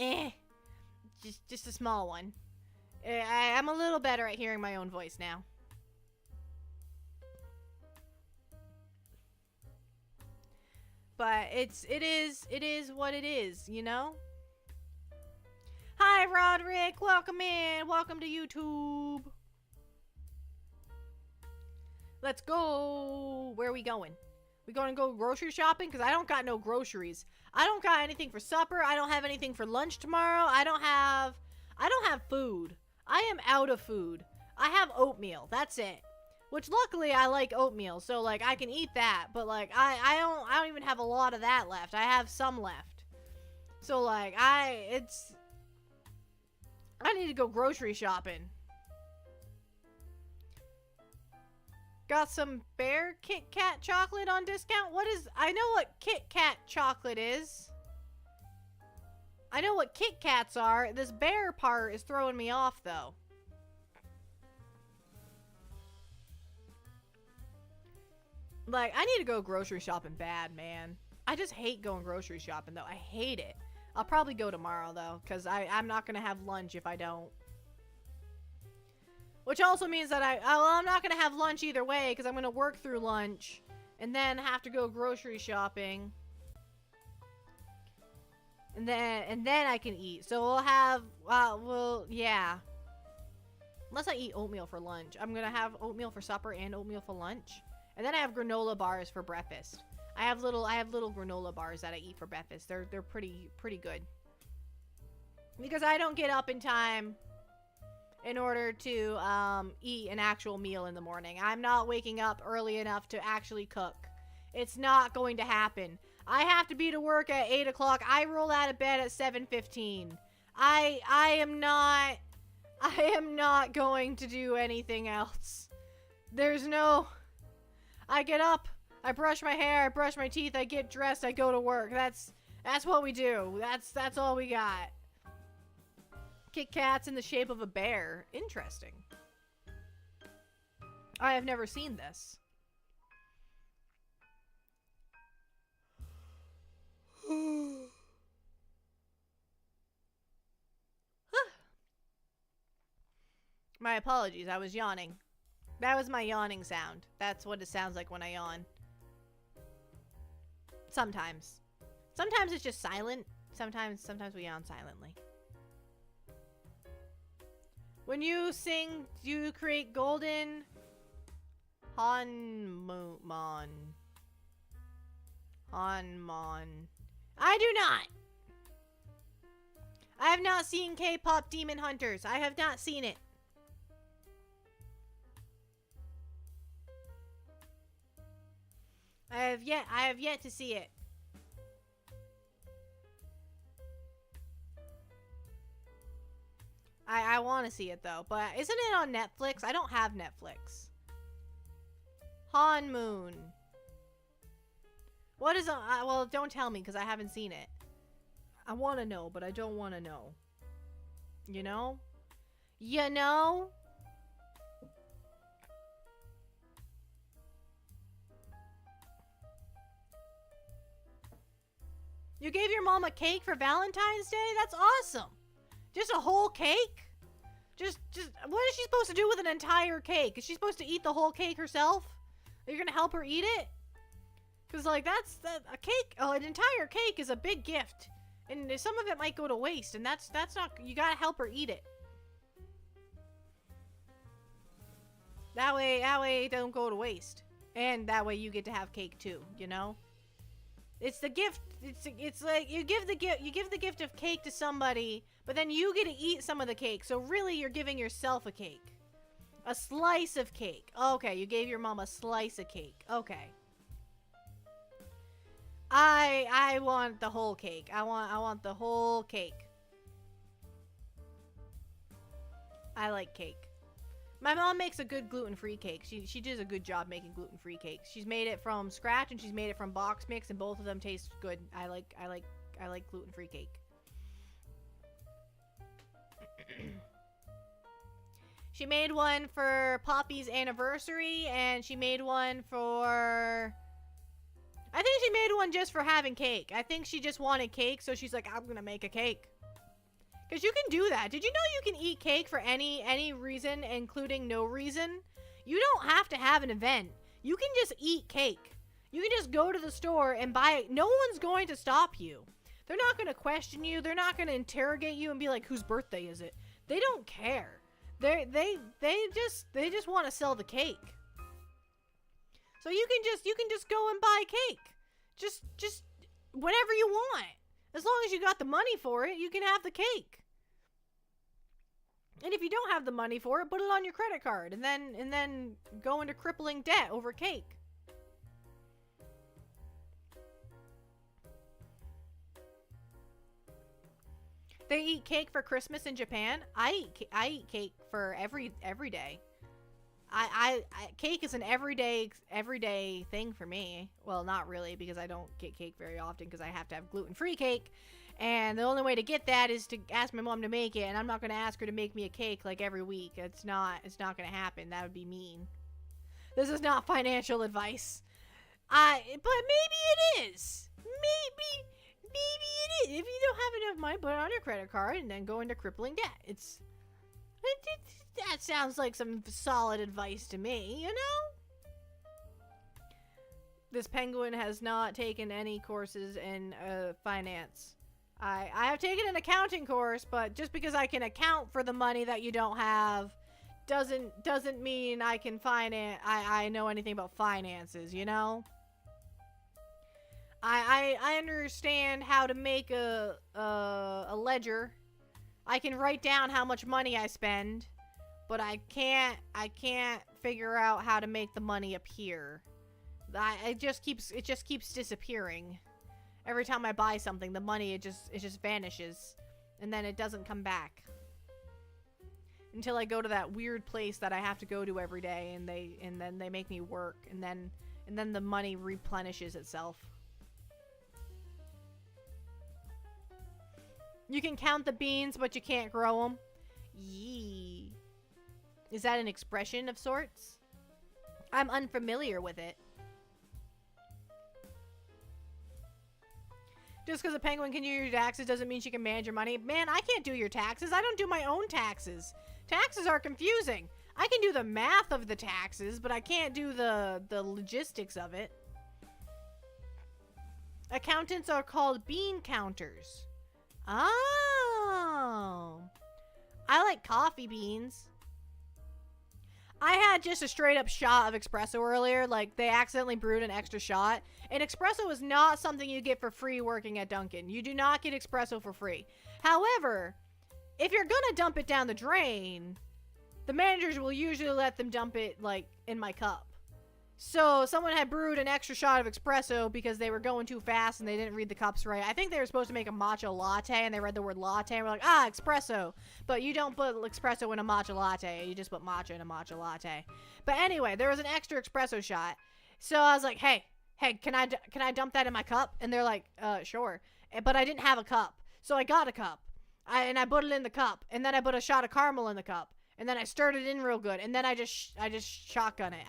just a small one. I'm a little better at hearing my own voice now. But it is what it is, you know? Hi, Roderick. Welcome in. Welcome to YouTube. Let's go. Where are we going? We going to go grocery shopping? Because I don't got no groceries. I don't got anything for supper. I don't have anything for lunch tomorrow. I don't have food. I am out of food. I have oatmeal. That's it. Which luckily I like oatmeal, so like I can eat that, but like I don't even have a lot of that left. I have some left. So like I need to go grocery shopping. Got some Bear Kit Kat chocolate on discount. I know what Kit Kat chocolate is. I know what Kit Kats are. This bear part is throwing me off though. Like, I need to go grocery shopping bad, man. I just hate going grocery shopping, though. I hate it. I'll probably go tomorrow, though, because I'm not going to have lunch if I don't. Which also means that I'm not going to have lunch either way, because I'm going to work through lunch and then have to go grocery shopping. And then I can eat. So we'll have, yeah. Unless I eat oatmeal for lunch. I'm going to have oatmeal for supper and oatmeal for lunch. And then I have granola bars for breakfast. I have little granola bars that I eat for breakfast. They're pretty good. Because I don't get up in time in order to eat an actual meal in the morning. I'm not waking up early enough to actually cook. It's not going to happen. I have to be to work at 8 o'clock. I roll out of bed at 7:15. I am not going to do anything else. There's no... I get up, I brush my hair, I brush my teeth, I get dressed, I go to work. That's what we do. That's all we got. Kit Kat's in the shape of a bear. Interesting. I have never seen this. My apologies, I was yawning. That was my yawning sound. That's what it sounds like when I yawn. Sometimes. Sometimes it's just silent. Sometimes we yawn silently. When you sing, do you create golden Hanmon. I do not. I have not seen K-pop Demon Hunters. I have not seen it. I have yet to see it. I want to see it though, but isn't it on Netflix? I don't have Netflix. Han Moon. What is well, don't tell me because I haven't seen it. I want to know, but I don't want to know. You know? You know? You gave your mom a cake for Valentine's Day? That's awesome. Just a whole cake? Just, what is she supposed to do with an entire cake? Is she supposed to eat the whole cake herself? Are you gonna help her eat it? Because, like, a cake, an entire cake is a big gift. And some of it might go to waste, and that's not, you gotta help her eat it. That way it don't go to waste. And that way you get to have cake too, you know? It's the gift, it's like, you give the gift of cake to somebody, but then you get to eat some of the cake. So really, you're giving yourself a cake. A slice of cake. Okay, you gave your mom a slice of cake. Okay. I want the whole cake. I want the whole cake. I like cake. My mom makes a good gluten-free cake. She does a good job making gluten-free cakes. She's made it from scratch and she's made it from box mix, and both of them taste good. I like gluten-free cake. She made one for Poppy's anniversary, and she made one for... I think she made one just for having cake. I think she just wanted cake, so she's like, I'm gonna make a cake. Because you can do that. Did you know you can eat cake for any reason, including no reason? You don't have to have an event. You can just eat cake. You can just go to the store and buy it. No one's going to stop you. They're not going to question you. They're not going to interrogate you and be like, whose birthday is it? They don't care. They just want to sell the cake. So you can just go and buy cake. Just whatever you want. As long as you got the money for it, you can have the cake. And if you don't have the money for it, put it on your credit card and then go into crippling debt over cake. They eat cake for Christmas in Japan. I eat cake for every day. Cake is an everyday thing for me. Well, not really, because I don't get cake very often because I have to have gluten-free cake. And the only way to get that is to ask my mom to make it, and I'm not going to ask her to make me a cake like every week. It's not going to happen. That would be mean. This is not financial advice. But maybe it is. Maybe it is. If you don't have enough money, put it on your credit card and then go into crippling debt. That sounds like some solid advice to me, you know? This penguin has not taken any courses in finance. I have taken an accounting course, but just because I can account for the money that you don't have doesn't mean I can I know anything about finances, you know? I understand how to make a ledger. I can write down how much money I spend, but I can't figure out how to make the money appear. It just keeps disappearing. Every time I buy something, the money it just vanishes, and then it doesn't come back until I go to that weird place that I have to go to every day, and then they make me work, and then the money replenishes itself. You can count the beans, but you can't grow them. Yee. Is that an expression of sorts? I'm unfamiliar with it. Just because a penguin can do your taxes doesn't mean she can manage your money. Man, I can't do your taxes. I don't do my own taxes. Taxes are confusing. I can do the math of the taxes, but I can't do the logistics of it. Accountants are called bean counters. Oh. I like coffee beans. I had just a straight up shot of espresso earlier. Like, they accidentally brewed an extra shot. And espresso is not something you get for free working at Dunkin'. You do not get espresso for free. However, if you're gonna dump it down the drain, the managers will usually let them dump it, like, in my cup. So, someone had brewed an extra shot of espresso because they were going too fast and they didn't read the cups right. I think they were supposed to make a matcha latte and they read the word latte and were like, ah, espresso. But you don't put espresso in a matcha latte. You just put matcha in a matcha latte. But anyway, there was an extra espresso shot. So I was like, hey, can I dump that in my cup? And they're like, sure. But I didn't have a cup. So I got a cup. And I put it in the cup. And then I put a shot of caramel in the cup. And then I stirred it in real good. And then I just shotgun it.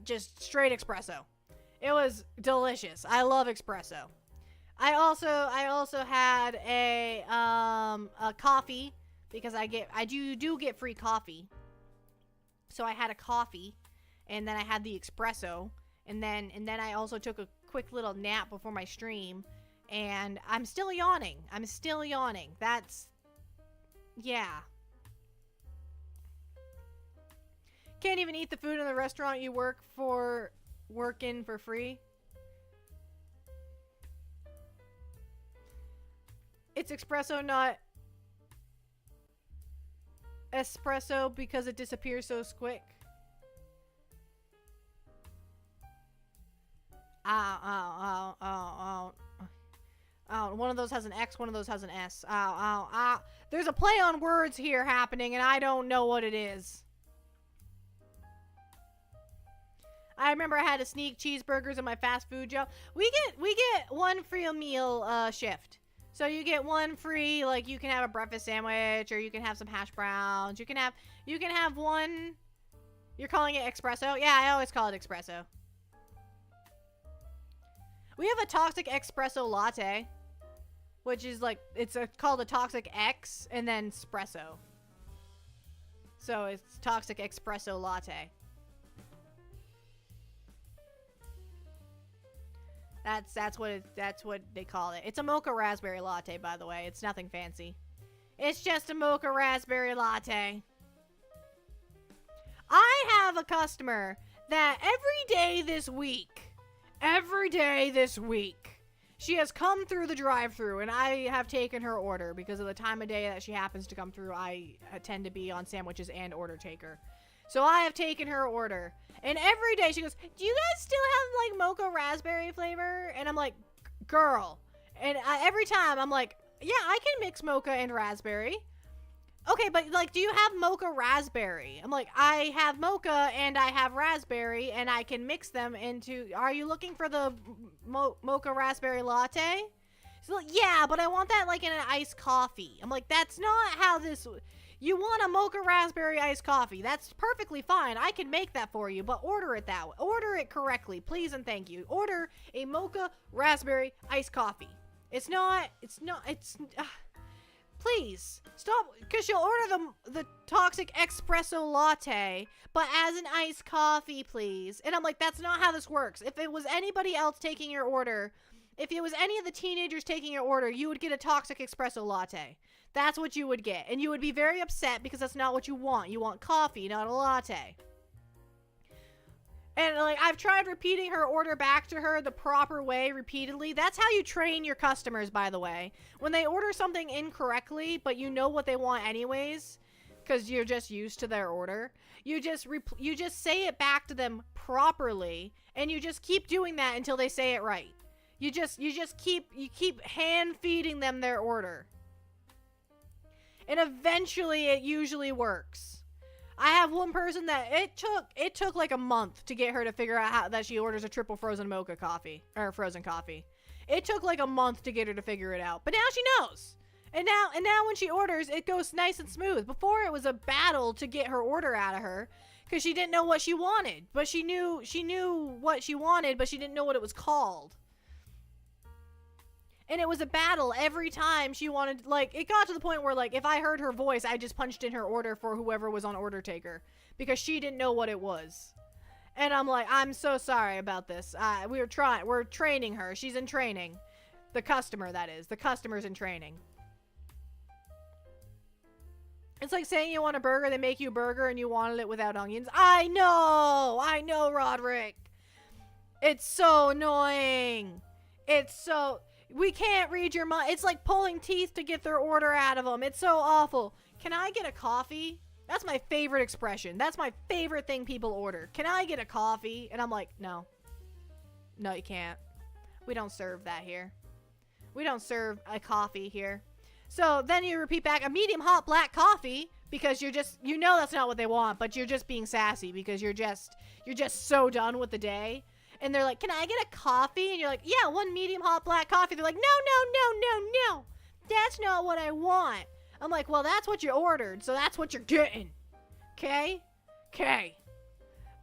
Just straight espresso. It was delicious. I love espresso. I also had a coffee because I do get free coffee. So I had a coffee, and then I had the espresso, and then I also took a quick little nap before my stream, and I'm still yawning. That's, yeah. Can't even eat the food in the restaurant you work in for free. It's espresso, not espresso, because it disappears so quick. One of those has an X, one of those has an S. There's a play on words here happening, and I don't know what it is. I remember I had to sneak cheeseburgers in my fast food job. We get one free meal shift. So you get one free, like, you can have a breakfast sandwich, or you can have some hash browns. You can have one. You're calling it espresso? Yeah, I always call it espresso. We have a toxic espresso latte, which is like, it's called a toxic X and then espresso. So it's toxic espresso latte. That's what they call it. It's a mocha raspberry latte, by the way. It's nothing fancy. It's just a mocha raspberry latte. I have a customer that every day this week, she has come through the drive-thru, and I have taken her order because of the time of day that she happens to come through. I tend to be on sandwiches and order taker. So I have taken her order, and every day she goes, do you guys still have, like, mocha raspberry flavor? And I'm like, girl. And every time I'm like, yeah, I can mix mocha and raspberry. Okay, but, like, do you have mocha raspberry? I'm like, I have mocha and I have raspberry, and I can mix them into, are you looking for the mocha raspberry latte? She's like, yeah, but I want that, like, in an iced coffee. I'm like, that's not how this... You want a mocha raspberry iced coffee. That's perfectly fine. I can make that for you, but order it that way. Order it correctly, please and thank you. Order a mocha raspberry iced coffee. Please, stop, because you'll order the toxic espresso latte, but as an iced coffee, please. And I'm like, that's not how this works. If it was anybody else taking your order, if it was any of the teenagers taking your order, you would get a toxic espresso latte. That's what you would get. And you would be very upset because that's not what you want. You want coffee, not a latte. And, like, I've tried repeating her order back to her the proper way repeatedly. That's how you train your customers, by the way. When they order something incorrectly, but you know what they want anyways, because you're just used to their order, you just say it back to them properly, and you just keep doing that until they say it right. You keep hand feeding them their order. And eventually it usually works. I have one person that it took like a month to get her to figure out how that she orders a triple frozen mocha coffee, or frozen coffee. It took like a month to get her to figure it out. But now she knows. And now when she orders, it goes nice and smooth. Before, it was a battle to get her order out of her because she didn't know what she wanted. But she knew what she wanted, but she didn't know what it was called. And it was a battle every time she wanted, like, it got to the point where, like, if I heard her voice, I just punched in her order for whoever was on order taker. Because she didn't know what it was. And I'm like, I'm so sorry about this. We're training her. She's in training. The customer, that is. The customer's in training. It's like saying you want a burger, they make you a burger, and you wanted it without onions. I know, Roderick. It's so annoying. We can't read your mind. It's like pulling teeth to get their order out of them. It's so awful. Can I get a coffee? That's my favorite expression. That's my favorite thing people order. Can I get a coffee? And I'm like, no. No, you can't. We don't serve that here. We don't serve a coffee here. So then you repeat back a medium hot black coffee because you know that's not what they want, but you're just being sassy because you're just so done with the day. And they're like, can I get a coffee? And you're like, yeah, one medium hot black coffee. They're like, no. That's not what I want. I'm like, well, that's what you ordered, so that's what you're getting. Okay?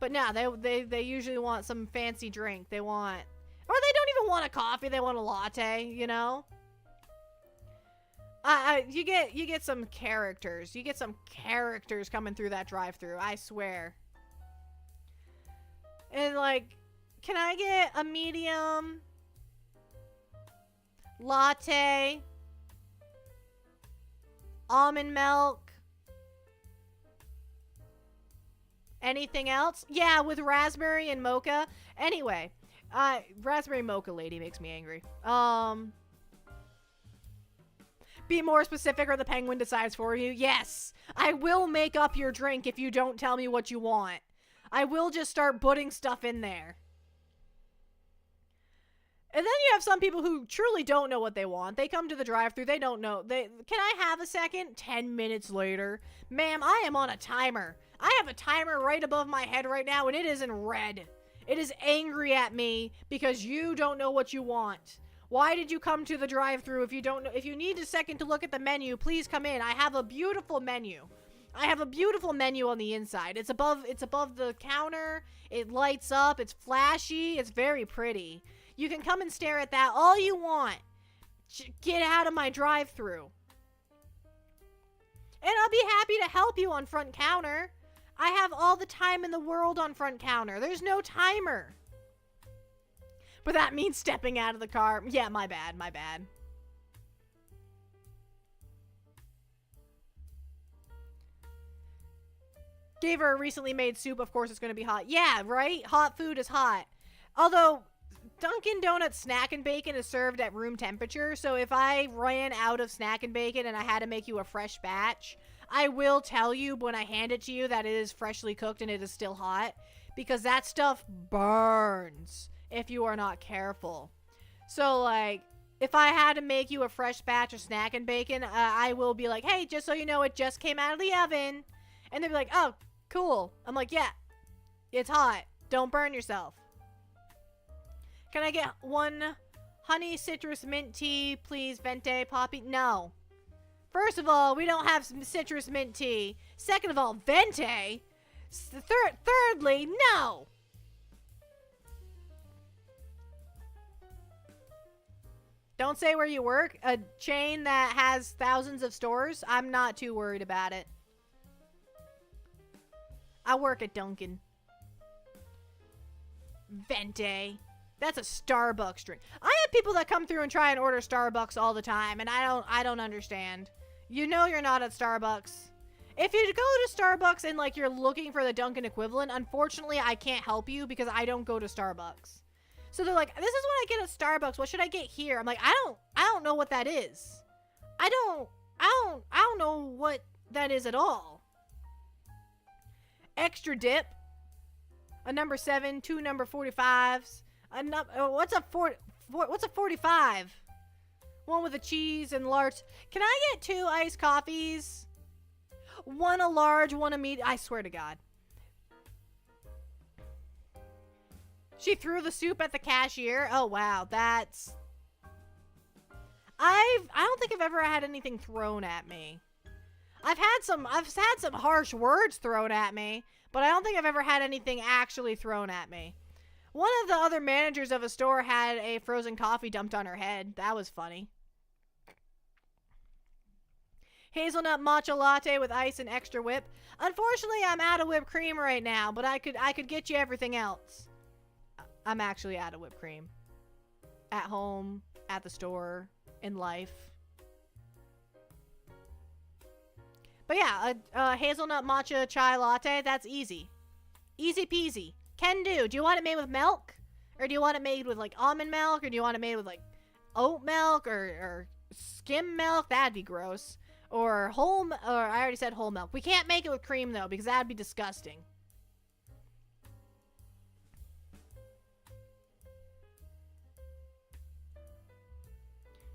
But now they usually want some fancy drink. They want, or they don't even want a coffee. They want a latte. You know. You get some characters. You get some characters coming through that drive-thru. I swear. And like, can I get a medium latte, almond milk, anything else? Yeah, with raspberry and mocha. Anyway, raspberry mocha lady makes me angry. Be more specific or the penguin decides for you. Yes, I will make up your drink if you don't tell me what you want. I will just start putting stuff in there. And then you have some people who truly don't know what they want. They come to the drive-thru, they don't know. Can I have a second? 10 minutes later. Ma'am, I am on a timer. I have a timer right above my head right now, and it is in red. It is angry at me because you don't know what you want. Why did you come to the drive-thru if you don't know? If you need a second to look at the menu, please come in. I have a beautiful menu. I have a beautiful menu on the inside. It's above the counter. It lights up. It's flashy. It's very pretty. You can come and stare at that all you want. Get out of my drive-thru. And I'll be happy to help you on front counter. I have all the time in the world on front counter. There's no timer. But that means stepping out of the car. Yeah, my bad, my bad. Gave her a recently made soup. Of course it's going to be hot. Yeah, right? Hot food is hot. Although, Dunkin' Donuts snack and bacon is served at room temperature. So if I ran out of snack and bacon and I had to make you a fresh batch, I will tell you when I hand it to you that it is freshly cooked and it is still hot. Because that stuff burns if you are not careful. So, like, if I had to make you a fresh batch of snack and bacon, I will be like, hey, just so you know, it just came out of the oven. And they'll be like, oh, cool. I'm like, yeah, it's hot. Don't burn yourself. Can I get one honey citrus mint tea, please, Venti Poppy? No. First of all, we don't have some citrus mint tea. Second of all, Venti. Thirdly, no. Don't say where you work. A chain that has thousands of stores. I'm not too worried about it. I work at Dunkin'. Venti. That's a Starbucks drink. I have people that come through and try and order Starbucks all the time, and I don't understand. You know you're not at Starbucks. If you go to Starbucks and like you're looking for the Dunkin' equivalent, unfortunately I can't help you because I don't go to Starbucks. So they're like, this is what I get at Starbucks. What should I get here? I'm like, I don't know what that is. I don't know what that is at all. Extra dip. A number 7, 2 number 45s. What's a 45? One with a cheese and large. Can I get 2 iced coffees? One a large, one a medium. I swear to God. She threw the soup at the cashier. Oh wow, that's. I don't think I've ever had anything thrown at me. I've had some harsh words thrown at me, but I don't think I've ever had anything actually thrown at me. One of the other managers of a store had a frozen coffee dumped on her head. That was funny. Hazelnut matcha latte with ice and extra whip. Unfortunately, I'm out of whipped cream right now, but I could get you everything else. I'm actually out of whipped cream. At home, at the store, in life. But yeah, a hazelnut matcha chai latte, that's easy. Easy peasy. Can do. Do you want it made with milk? Or do you want it made with like almond milk? Or do you want it made with like oat milk or skim milk? That'd be gross. Or I already said whole milk. We can't make it with cream though, because that'd be disgusting.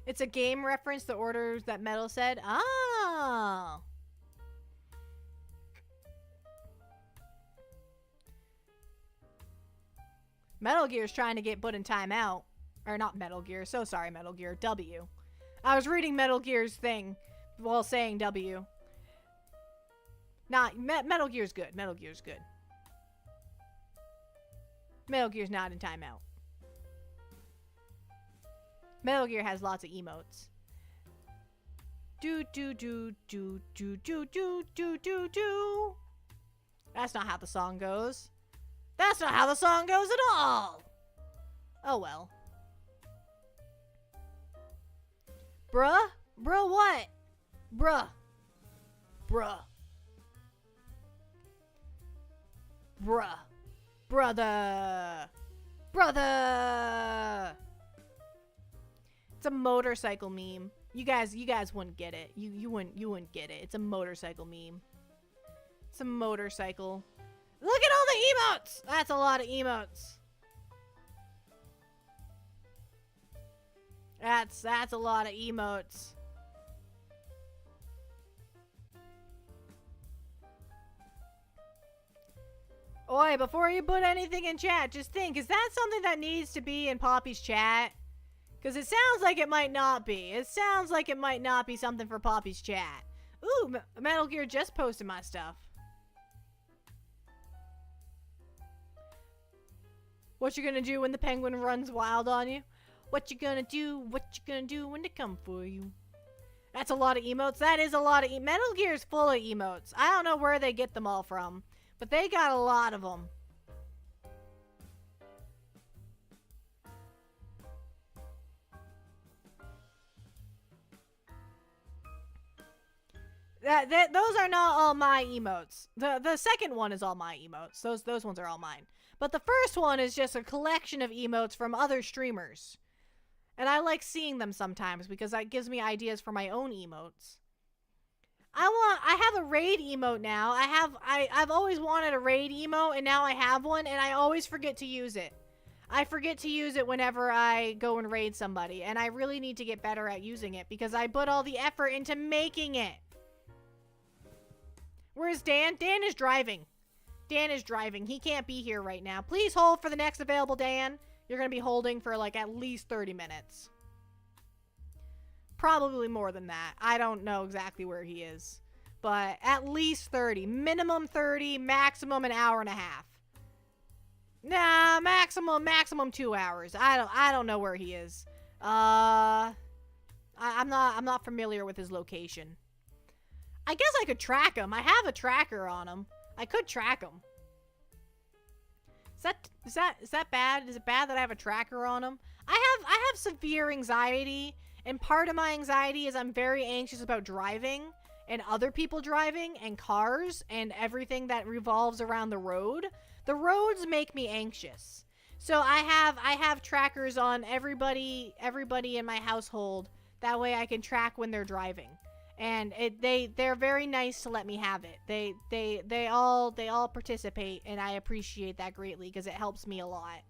It's a game reference, the orders that Metal said. Oh. Metal Gear's trying to get put in timeout. Or not Metal Gear. So sorry, Metal Gear. W. I was reading Metal Gear's thing while saying W. Metal Gear's good. Metal Gear's good. Metal Gear's not in timeout. Metal Gear has lots of emotes. Do do do do do do do do do do. That's not how the song goes. That's not how the song goes at all. Oh well. Bruh? Bruh what? Bruh. Bruh. Bruh. Brother. Brother. It's a motorcycle meme. You guys wouldn't get it. You wouldn't get it. It's a motorcycle meme. It's a motorcycle. Look at all the emotes! That's a lot of emotes. That's a lot of emotes. Oi, before you put anything in chat, just think, is that something that needs to be in Poppy's chat? Because it sounds like it might not be. It sounds like it might not be something for Poppy's chat. Ooh, Metal Gear just posted my stuff. What you gonna do when the penguin runs wild on you? What you gonna do? What you gonna do when they come for you? That's a lot of emotes. That is a lot of Metal Gear's full of emotes. I don't know where they get them all from, but they got a lot of them. Those are not all my emotes. The second one is all my emotes. Those ones are all mine. But the first one is just a collection of emotes from other streamers. And I like seeing them sometimes because that gives me ideas for my own emotes. I have a raid emote now. I've always wanted a raid emote, and now I have one, and I always forget to use it. I forget to use it whenever I go and raid somebody, and I really need to get better at using it because I put all the effort into making it. Where's Dan? Dan is driving. Dan is driving. He can't be here right now. Please hold for the next available Dan. You're going to be holding for like at least 30 minutes. Probably more than that. I don't know exactly where he is. But at least 30. Minimum 30. Maximum an hour and a half. Nah, maximum 2 hours. I don't know where he is. I'm not familiar with his location. I guess I could track him. I have a tracker on him. I could track him. Is that bad? Is it bad that I have a tracker on him? I have severe anxiety, and part of my anxiety is I'm very anxious about driving and other people driving and cars and everything that revolves around the road. The roads make me anxious. So I have trackers on everybody in my household. That way I can track when they're driving. And they're very nice to let me have it. They all participate, and I appreciate that greatly because it helps me a lot.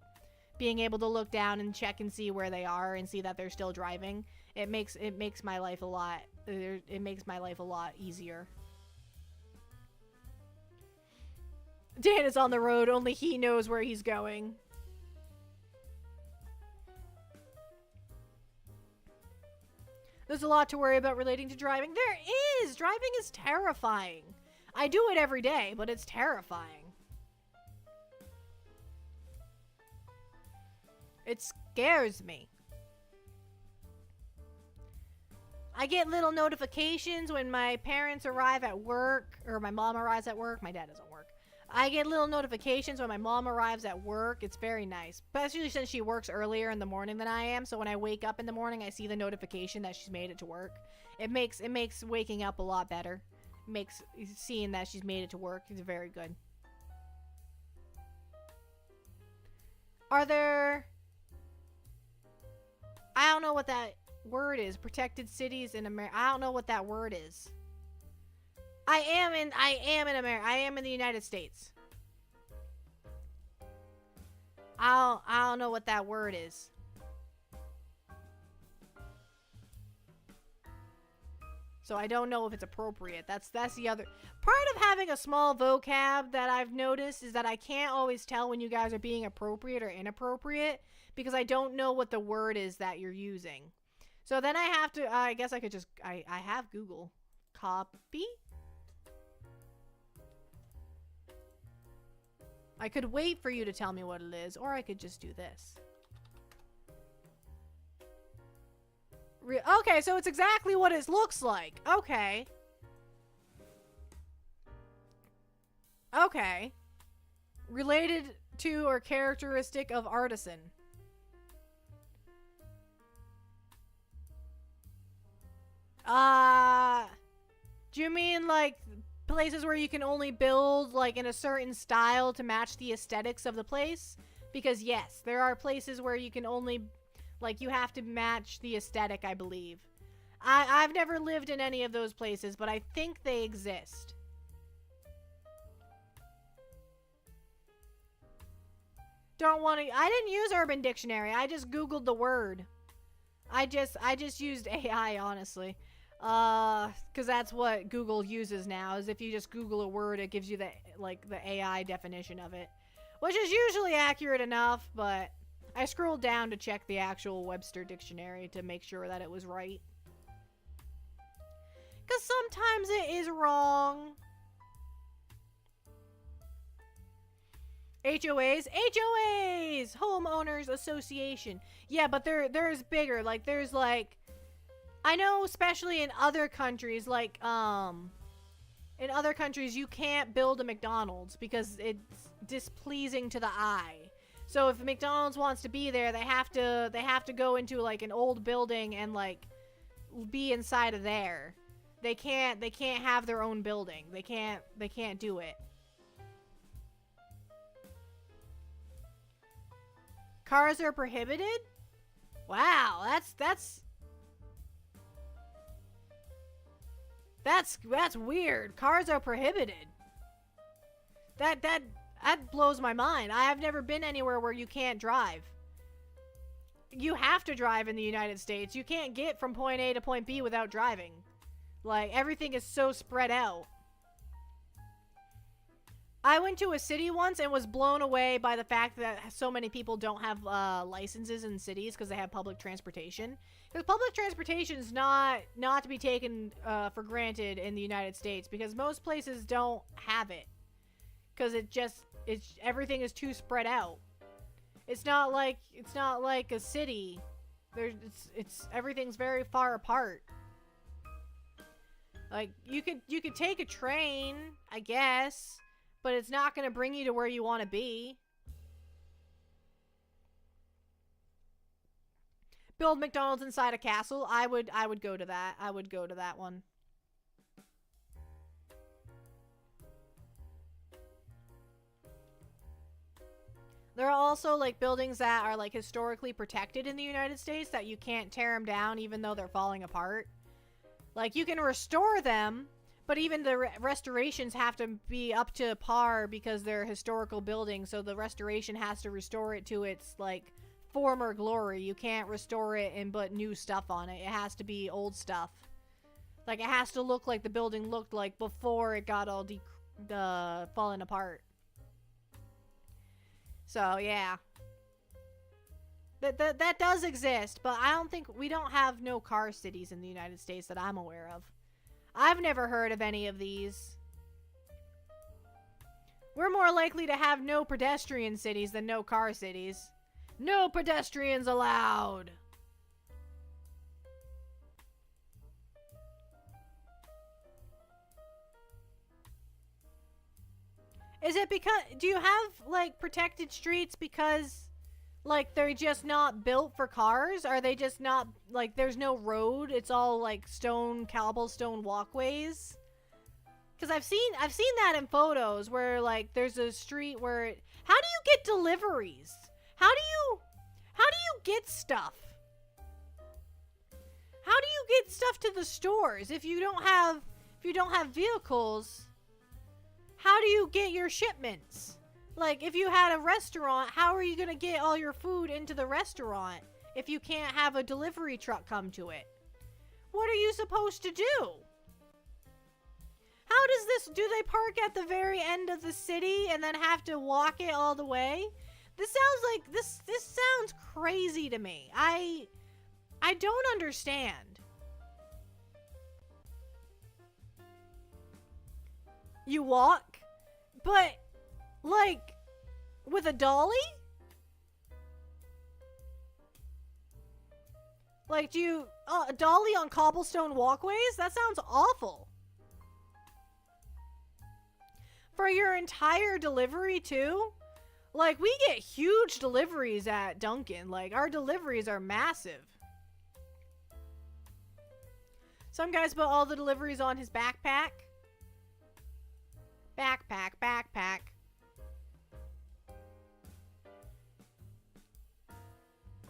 Being able to look down and check and see where they are and see that they're still driving, it makes my life a lot easier. Dan is on the road, only he knows where he's going. There's a lot to worry about relating to driving. There is! Driving is terrifying. I do it every day, but it's terrifying. It scares me. I get little notifications when my parents arrive at work, or my mom arrives at work. My dad doesn't work. I get little notifications when my mom arrives at work. It's very nice. Especially since she works earlier in the morning than I am. So when I wake up in the morning, I see the notification that she's made it to work. It makes waking up a lot better. It makes seeing that she's made it to work is very good. Are there... I don't know what that word is. Protected cities in America. I don't know what that word is. I am in America. I am in the United States. I don't know what that word is. So I don't know if it's appropriate. That's the other part of having a small vocab that I've noticed is that I can't always tell when you guys are being appropriate or inappropriate because I don't know what the word is that you're using. So then I have to I guess I could just I have Google. Copy. I could wait for you to tell me what it is, or I could just do this. Okay, so it's exactly what it looks like. Okay. Okay. Related to or characteristic of artisan. Do you mean like places where you can only build like in a certain style to match the aesthetics of the place? Because yes, there are places where you can only, like, you have to match the aesthetic, I believe. I've never lived in any of those places, but I think they exist. Don't want to. I didn't use Urban Dictionary. I just Googled the word. I just used AI, honestly. Because that's what Google uses now, is if you just Google a word, it gives you the AI definition of it. Which is usually accurate enough, but I scrolled down to check the actual Webster dictionary to make sure that it was right. Because sometimes it is wrong. HOAs, Homeowners Association. Yeah, but there's bigger. Like, there's like, I know, especially in other countries, like, in other countries, you can't build a McDonald's because it's displeasing to the eye. So if McDonald's wants to be there, they have to go into like an old building and like be inside of there. They can't have their own building. They can't do it. Cars are prohibited? Wow, that's weird. Cars are prohibited. That blows my mind. I have never been anywhere where you can't drive. You have to drive in the United States. You can't get from point A to point B without driving. Like, everything is so spread out. I went to a city once and was blown away by the fact that so many people don't have licenses in cities because they have public transportation. Because public transportation is not to be taken for granted in the United States, because most places don't have it. Because everything is too spread out. It's not like a city. Everything's very far apart. Like, you could take a train, I guess, but it's not going to bring you to where you want to be. Build McDonald's inside a castle. I would go to that. I would go to that one. There are also like buildings that are like historically protected in the United States that you can't tear them down even though they're falling apart. Like, you can restore them, but even the restorations have to be up to par because they're historical buildings, so the restoration has to restore it to its, like, former glory. You can't restore it and put new stuff on it. It has to be old stuff. Like, it has to look like the building looked like before it got all fallen apart. So, yeah. That does exist, but I don't think we don't have no car cities in the United States that I'm aware of. I've never heard of any of these. We're more likely to have no pedestrian cities than no car cities. No pedestrians allowed. Is it because, do you have like protected streets because like they're just not built for cars? Are they just not, like, there's no road? It's all like cobblestone walkways? Because I've seen that in photos where like there's a street where how do you get deliveries? How do you get stuff? How do you get stuff to the stores if you don't have vehicles? How do you get your shipments? Like, if you had a restaurant, how are you going to get all your food into the restaurant if you can't have a delivery truck come to it? What are you supposed to do? How does this, do they park at the very end of the city and then have to walk it all the way? This sounds like, this sounds crazy to me. I don't understand. You walk? But, like, With a dolly? Like, do you... a dolly on cobblestone walkways? That sounds awful. For your entire delivery, too? Like, we get huge deliveries at Dunkin'. Like, our deliveries are massive. Some guys put all the deliveries on his backpack. Backpack, backpack.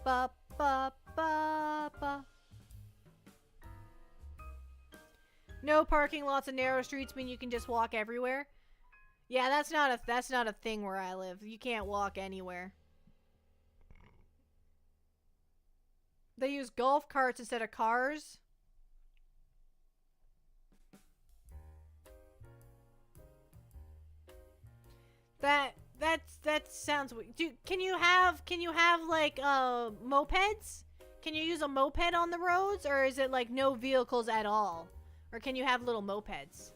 Ba, ba, ba, ba. No parking lots and narrow streets mean you can just walk everywhere. Yeah, that's not a thing where I live. You can't walk anywhere. They use golf carts instead of cars. That sounds weird. Can you have like mopeds? Can you use a moped on the roads, or is it like no vehicles at all? Or can you have little mopeds?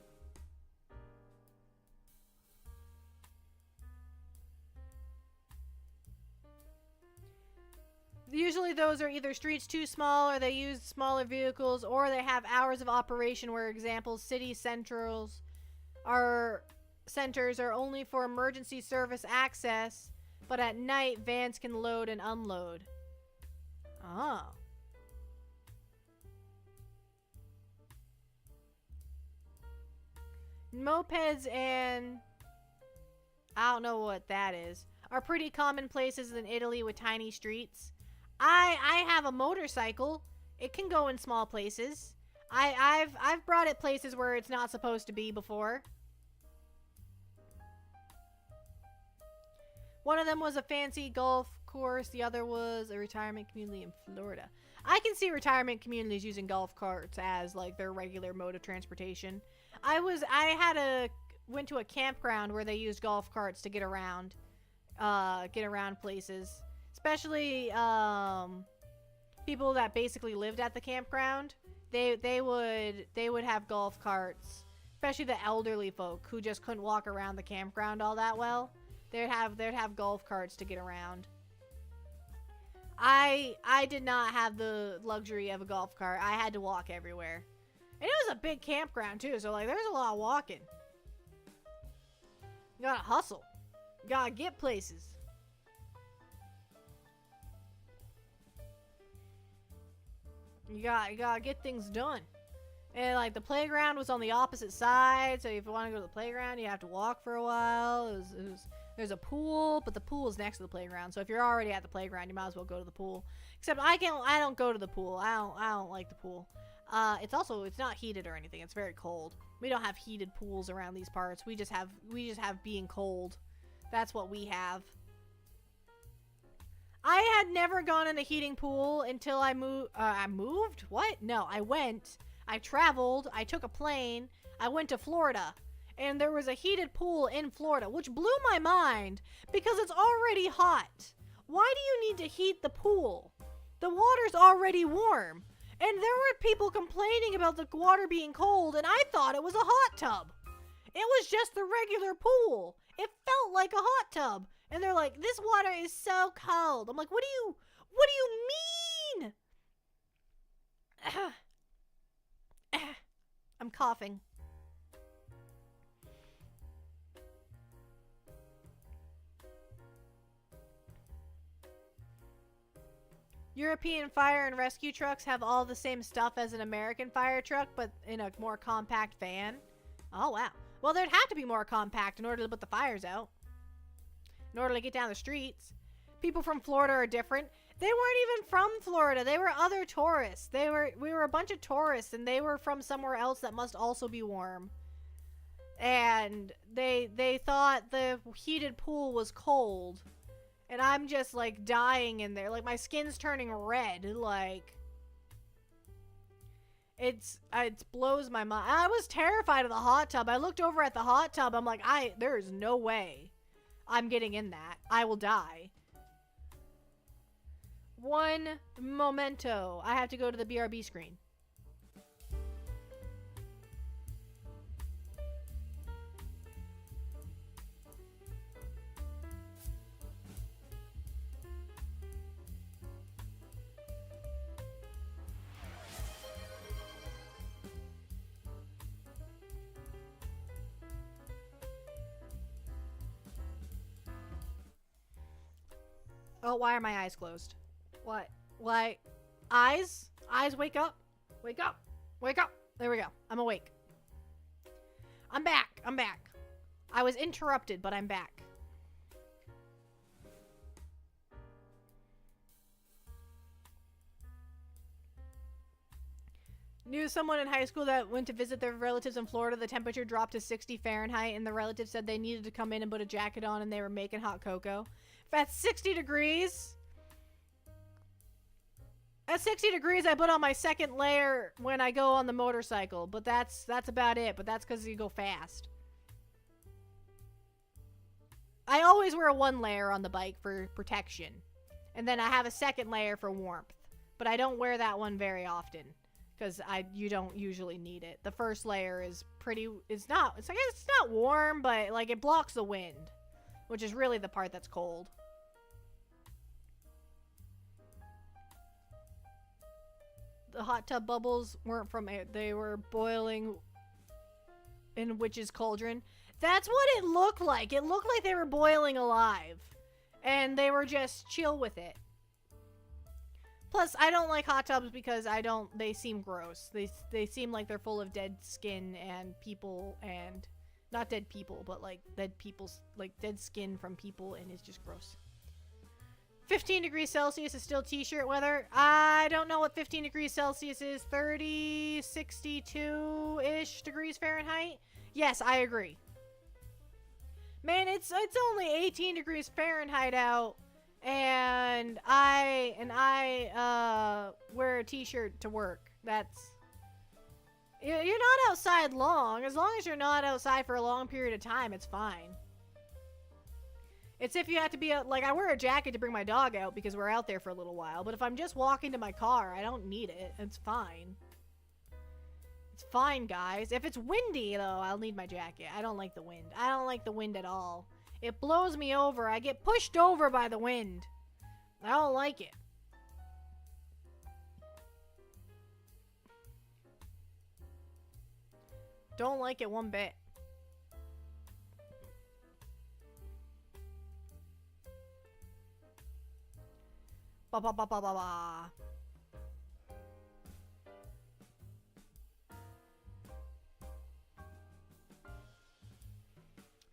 Usually those are either streets too small, or they use smaller vehicles, or they have hours of operation where, examples, city centers are only for emergency service access, but at night vans can load and unload. Oh. Mopeds and... I don't know what that is. Are pretty common places in Italy with tiny streets. I have a motorcycle. It can go in small places. I've brought it places where it's not supposed to be before. One of them was a fancy golf course. The other was a retirement community in Florida. I can see retirement communities using golf carts as like their regular mode of transportation. I went to a campground where they used golf carts to get around places. Especially people that basically lived at the campground. They would have golf carts. Especially the elderly folk who just couldn't walk around the campground all that well. They'd have golf carts to get around. I did not have the luxury of a golf cart. I had to walk everywhere. And it was a big campground too, so like there's a lot of walking. You gotta hustle. You gotta get places. You gotta get things done. And like the playground was on the opposite side, so if you want to go to the playground, you have to walk for a while. There's a pool, but the pool is next to the playground. So if you're already at the playground, you might as well go to the pool. Except I don't go to the pool. I don't like the pool. It's not heated or anything. It's very cold. We don't have heated pools around these parts. We just have being cold. That's what we have. I had never gone in a heating pool until I moved? What? No, I went. I traveled. I took a plane. I went to Florida. And there was a heated pool in Florida, which blew my mind because it's already hot. Why do you need to heat the pool? The water's already warm. And there were people complaining about the water being cold, and I thought it was a hot tub. It was just the regular pool. It felt like a hot tub. And they're like, this water is so cold. I'm like, what do you mean? I'm coughing. European fire and rescue trucks have all the same stuff as an American fire truck, but in a more compact van. Oh, wow. Well, there'd have to be more compact in order to put the fires out. In order to get down the streets. People from Florida are different. They weren't even from Florida. They were other tourists. We were a bunch of tourists, and they were from somewhere else that must also be warm. And they thought the heated pool was cold. And I'm just, like, dying in there. Like, my skin's turning red. Like, it blows my mind. I was terrified of the hot tub. I looked over at the hot tub. I'm like, there is no way I'm getting in that. I will die. One momento. I have to go to the BRB screen. Oh, why are my eyes closed? What? Why? Eyes? Eyes, wake up. Wake up. Wake up. There we go. I'm awake. I'm back. I'm back. I was interrupted, but I'm back. Knew someone in high school that went to visit their relatives in Florida. The temperature dropped to 60 Fahrenheit, and the relative said they needed to come in and put a jacket on, and they were making hot cocoa. If that's 60 degrees... At 60 degrees, I put on my second layer when I go on the motorcycle, but that's about it. But that's because you go fast. I always wear one layer on the bike for protection, and then I have a second layer for warmth. But I don't wear that one very often because you don't usually need it. The first layer is pretty. It's not warm, but like it blocks the wind, which is really the part that's cold. The hot tub bubbles weren't from air. They were boiling in witch's cauldron. That's what it looked like. It looked like they were boiling alive. And they were just chill with it. Plus, I don't like hot tubs because they seem gross. They seem like they're full of dead skin and people and... Not dead people, but like dead people's... Like dead skin from people, and it's just gross. 15 degrees Celsius is still t-shirt weather. I don't know what 15 degrees Celsius is. 30, 62-ish degrees Fahrenheit. Yes, I agree. Man, it's only 18 degrees Fahrenheit out, and I wear a t-shirt to work. That's... You're not outside long. As long as you're not outside for a long period of time, it's fine. It's if you have to be out, like, I wear a jacket to bring my dog out because we're out there for a little while. But if I'm just walking to my car, I don't need it. It's fine. It's fine, guys. If it's windy, though, I'll need my jacket. I don't like the wind. I don't like the wind at all. It blows me over. I get pushed over by the wind. I don't like it. Don't like it one bit. Ba ba ba ba ba ba.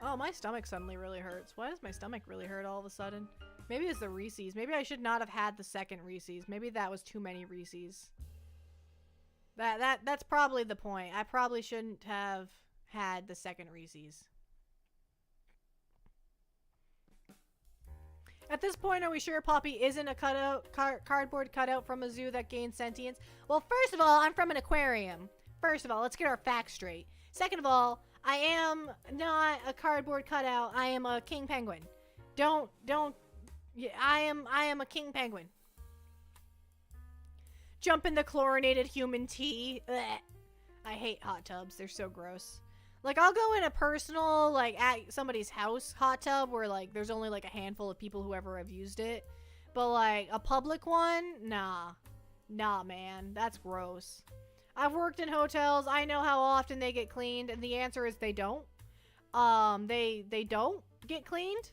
Oh, my stomach suddenly really hurts. Why does my stomach really hurt all of a sudden? Maybe it's the Reese's. Maybe I should not have had the second Reese's. Maybe that was too many Reese's. That's probably the point. I probably shouldn't have had the second Reese's. At this point, are we sure Poppy isn't a cardboard cutout from a zoo that gains sentience? Well, first of all, I'm from an aquarium. First of all, let's get our facts straight. Second of all, I am not a cardboard cutout. I am a king penguin. Yeah, I am a king penguin. Jump in the chlorinated human tea. Blech. I hate hot tubs. They're so gross. Like, I'll go in a personal, like, at somebody's house hot tub where, like, there's only, like, a handful of people who ever have used it. But, like, a public one? Nah. Nah, man. That's gross. I've worked in hotels. I know how often they get cleaned, and the answer is they don't. They don't get cleaned,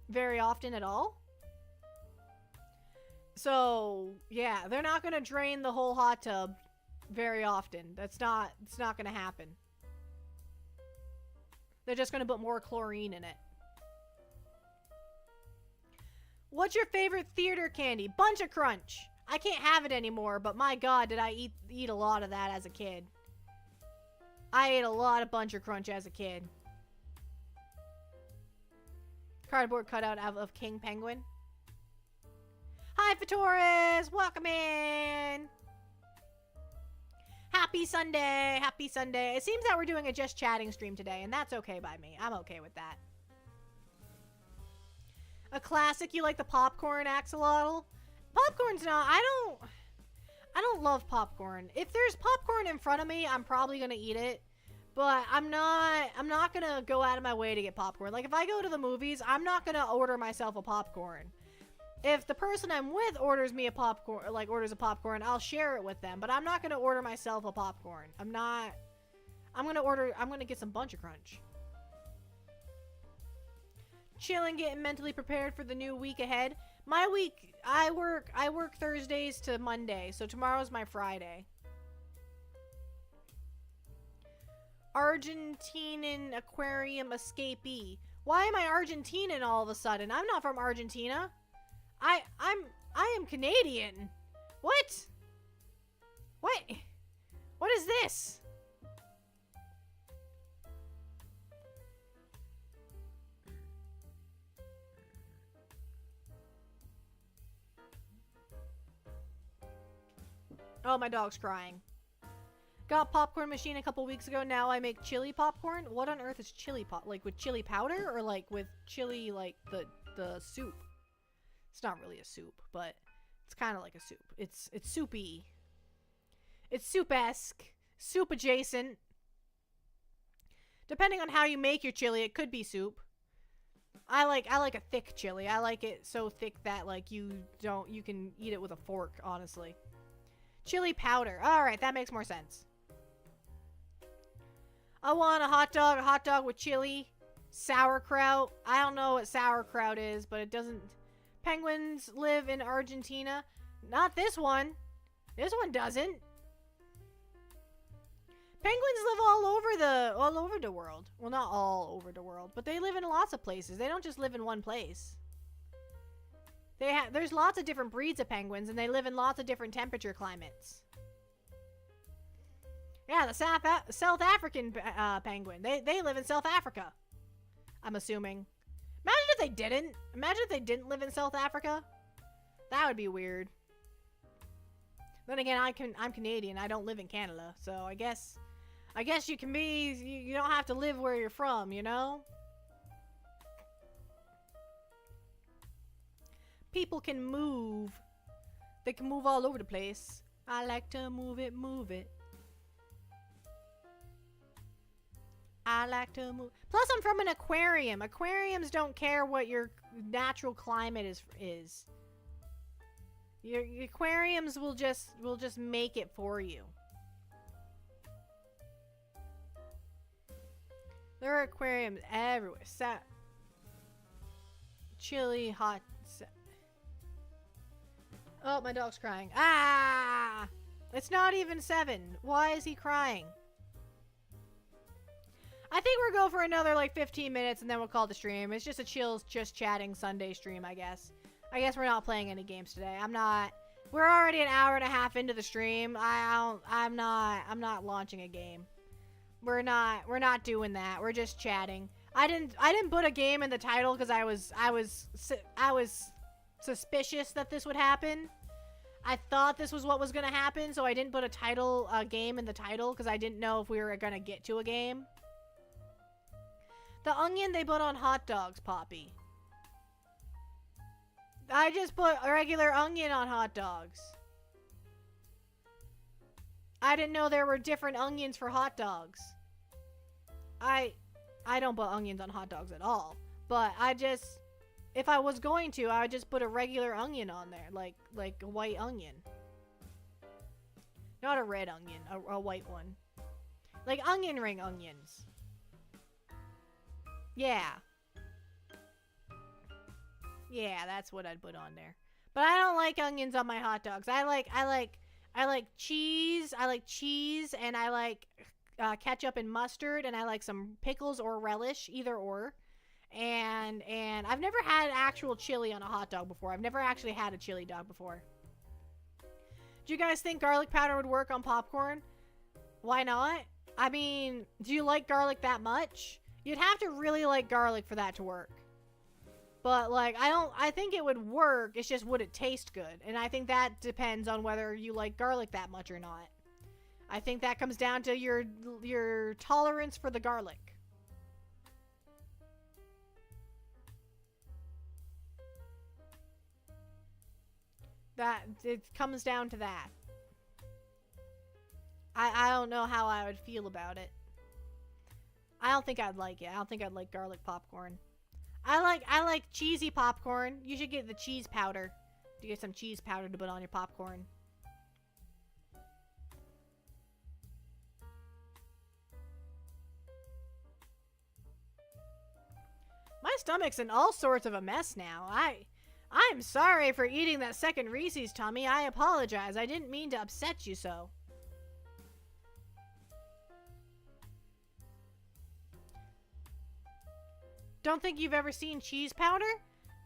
very often at all. So, yeah, they're not gonna drain the whole hot tub very often. It's not gonna happen. They're just gonna put more chlorine in it. What's your favorite theater candy? Bunch of Crunch. I can't have it anymore, but my god, did I eat a lot of that as a kid. I ate a lot of Bunch of Crunch as a kid. Cardboard cutout of King Penguin. Hi, Fatoris! Welcome in! Happy Sunday! Happy Sunday. It seems that we're doing a just chatting stream today, and that's okay by me. I'm okay with that. A classic, you like the popcorn, Axolotl? Popcorn's not... I don't love popcorn. If there's popcorn in front of me, I'm probably gonna eat it. But I'm not gonna go out of my way to get popcorn. Like, if I go to the movies, I'm not gonna order myself a popcorn. If the person I'm with orders me a popcorn, like orders a popcorn, I'll share it with them. But I'm not gonna order myself a popcorn. I'm gonna get some Bunch of Crunch. chilling, getting mentally prepared for the new week ahead. My week, I work Thursdays to Monday, so tomorrow's my Friday. Argentinian aquarium escapee. Why am I Argentinian all of a sudden? I'm not from Argentina. I am Canadian. What? What? What is this? Oh, my dog's crying. Got popcorn machine a couple weeks ago. Now I make chili popcorn. What on earth is chili pop? Like with chili powder or like with chili like the soup? It's not really a soup, but it's kind of like a soup. It's soupy. It's soup-esque, soup adjacent. Depending on how you make your chili, it could be soup. I like a thick chili. I like it so thick that like you can eat it with a fork, honestly. Chili powder. All right, that makes more sense. I want a hot dog with chili, sauerkraut. I don't know what sauerkraut is, but it doesn't. Penguins live in Argentina. Not this one. This one doesn't. Penguins live all over the world. Well, not all over the world, but they live in lots of places. They don't just live in one place. There's lots of different breeds of penguins, and they live in lots of different temperature climates. Yeah, the South African penguin. They live in South Africa. I'm assuming. Imagine if they didn't. Imagine if they didn't live in South Africa. That would be weird. Then again, I'm Canadian. I don't live in Canada, so I guess you can be. You don't have to live where you're from, you know. People can move. They can move all over the place. I like to move it, move it. I like to move. Plus, I'm from an aquarium. Aquariums don't care what your natural climate is. Your aquariums will just make it for you. There are aquariums everywhere. Chili, hot. Oh, my dog's crying. Ah! It's not even 7. Why is he crying? I think we'll go for another like 15 minutes and then we'll call the stream. It's just a chill, just chatting Sunday stream, I guess. I guess we're not playing any games today. I'm not. We're already an hour and a half into the stream. I'm not launching a game. We're not doing that. We're just chatting. I didn't put a game in the title because I was suspicious that this would happen. I thought this was what was gonna happen, so I didn't put a game in the title because I didn't know if we were gonna get to a game. The onion they put on hot dogs, Poppy. I just put a regular onion on hot dogs. I didn't know there were different onions for hot dogs. I don't put onions on hot dogs at all. But if I was going to, I would just put a regular onion on there. Like a white onion. Not a red onion, a white one. Like onion ring onions. Yeah. Yeah, that's what I'd put on there. But I don't like onions on my hot dogs. I like cheese. I like cheese, and I like ketchup and mustard, and I like some pickles or relish, either or. And I've never had actual chili on a hot dog before. I've never actually had a chili dog before. Do you guys think garlic powder would work on popcorn? Why not? I mean, do you like garlic that much? You'd have to really like garlic for that to work. But, like, I think it would work. It's just, would it taste good? And I think that depends on whether you like garlic that much or not. I think that comes down to your tolerance for the garlic. It comes down to that. I don't know how I would feel about it. I don't think I'd like it. I don't think I'd like garlic popcorn. I like cheesy popcorn. You should get the cheese powder. To get some cheese powder to put on your popcorn. My stomach's in all sorts of a mess now. I'm sorry for eating that second Reese's, Tommy. I apologize. I didn't mean to upset you so. Don't think you've ever seen cheese powder?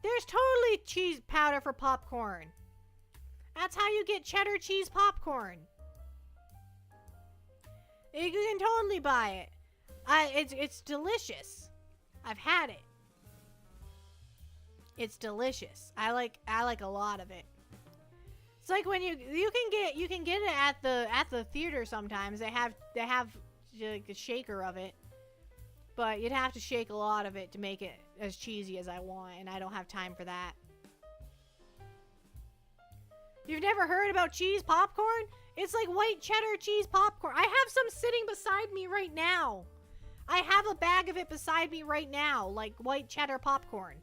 There's totally cheese powder for popcorn. That's how you get cheddar cheese popcorn. You can totally buy it. It's delicious. I've had it. It's delicious. I like a lot of it. It's like when you can get it at the theater sometimes. They have like a shaker of it. But you'd have to shake a lot of it to make it as cheesy as I want, and I don't have time for that. You've never heard about cheese popcorn? It's like white cheddar cheese popcorn. I have some sitting beside me right now. I have a bag of it beside me right now, like white cheddar popcorn.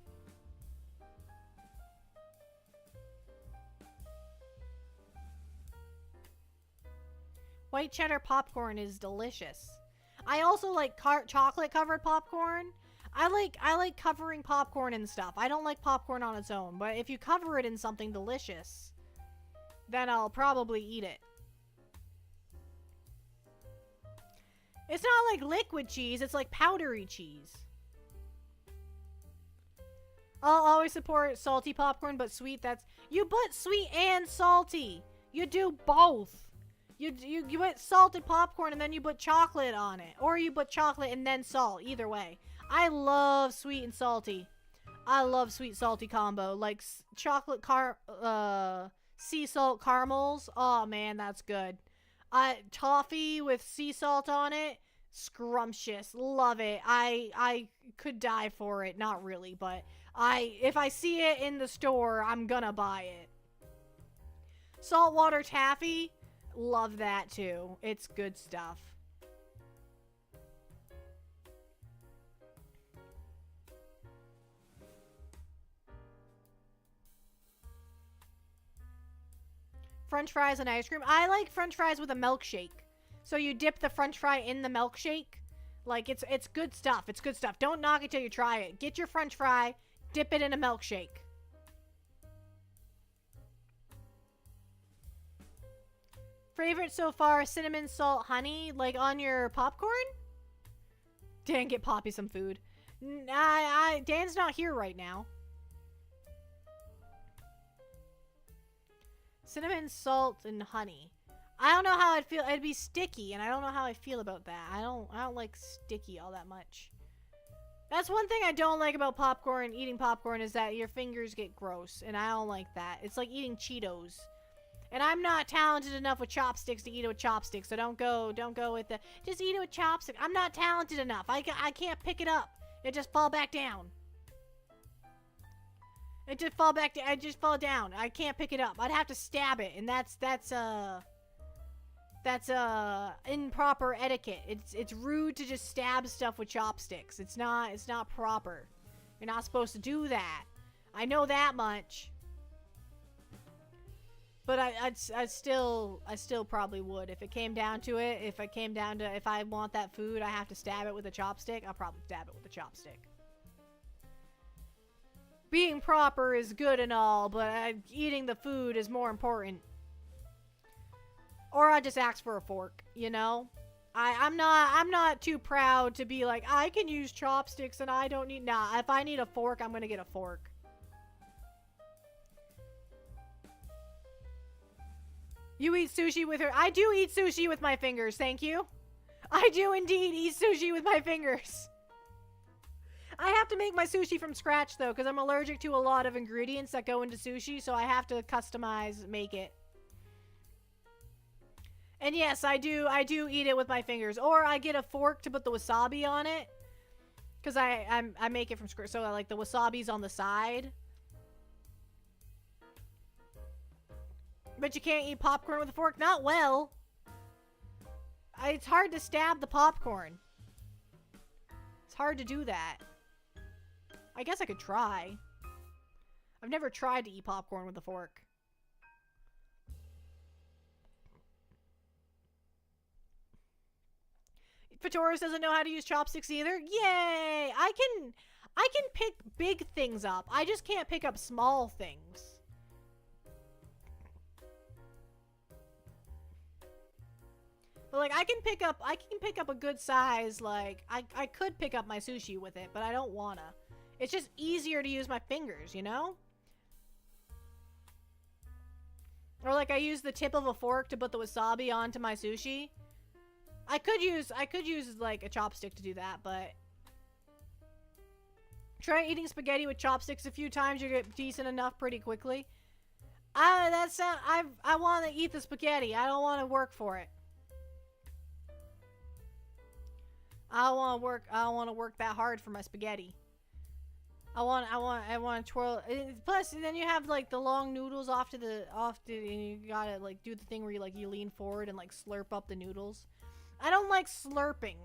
White cheddar popcorn is delicious. I also like chocolate covered popcorn. I like covering popcorn and stuff. I don't like popcorn on its own, but if you cover it in something delicious, then I'll probably eat it. It's not like liquid cheese, it's like powdery cheese. I'll always support salty popcorn, but sweet, you put sweet and salty. You do both. You put salted popcorn and then you put chocolate on it. Or you put chocolate and then salt. Either way. I love sweet and salty. I love sweet salty combo. Like chocolate sea salt caramels. Oh man, that's good. Toffee with sea salt on it. Scrumptious. Love it. I could die for it. Not really, but if I see it in the store, I'm gonna buy it. Saltwater taffy. Love that too. It's good stuff. French fries and ice cream. I like French fries with a milkshake. So you dip the French fry in the milkshake. Like it's good stuff. It's good stuff. Don't knock it till you try it. Get your French fry, dip it in a milkshake. Favorite so far, cinnamon, salt, honey, like on your popcorn? Dan, get Poppy some food. Dan's not here right now. Cinnamon, salt, and honey. I don't know how I'd feel. It'd be sticky, and I don't know how I feel about that. I don't like sticky all that much. That's one thing I don't like about popcorn, eating popcorn, is that your fingers get gross, and I don't like that. It's like eating Cheetos. And I'm not talented enough with chopsticks to eat it with chopsticks, so don't go with the, just eat it with chopsticks. I'm not talented enough. I can't pick it up. It just fall back down. It just fall back down. I just fall down. I can't pick it up. I'd have to stab it, and that's improper etiquette. It's rude to just stab stuff with chopsticks. It's not proper. You're not supposed to do that. I know that much. But I still probably would. If it came down to it, if I want that food, I have to stab it with a chopstick, I'll probably stab it with a chopstick. Being proper is good and all, but eating the food is more important. Or I just ask for a fork, you know? I'm not too proud to be like, I can use chopsticks and I don't need, nah, if I need a fork, I'm gonna get a fork. You eat sushi with her. I do eat sushi with my fingers, thank you. I do indeed eat sushi with my fingers. I have to make my sushi from scratch, though, because I'm allergic to a lot of ingredients that go into sushi, so I have to make it. And yes, I do eat it with my fingers. Or I get a fork to put the wasabi on it. Because I make it from scratch, so like the wasabi's on the side. But you can't eat popcorn with a fork? Not well. It's hard to stab the popcorn. It's hard to do that. I guess I could try. I've never tried to eat popcorn with a fork. Fatoris doesn't know how to use chopsticks either. Yay! I can pick big things up. I just can't pick up small things. But like I can pick up a good size, like I could pick up my sushi with it, but I don't wanna. It's just easier to use my fingers, you know? Or like I use the tip of a fork to put the wasabi onto my sushi. I could use like a chopstick to do that, but try eating spaghetti with chopsticks a few times, you get decent enough pretty quickly. I want to eat the spaghetti. I don't want to work for it. I don't want to work that hard for my spaghetti. I want to twirl. Plus, then you have like the long noodles off to and you gotta like do the thing where you lean forward and like slurp up the noodles. I don't like slurping.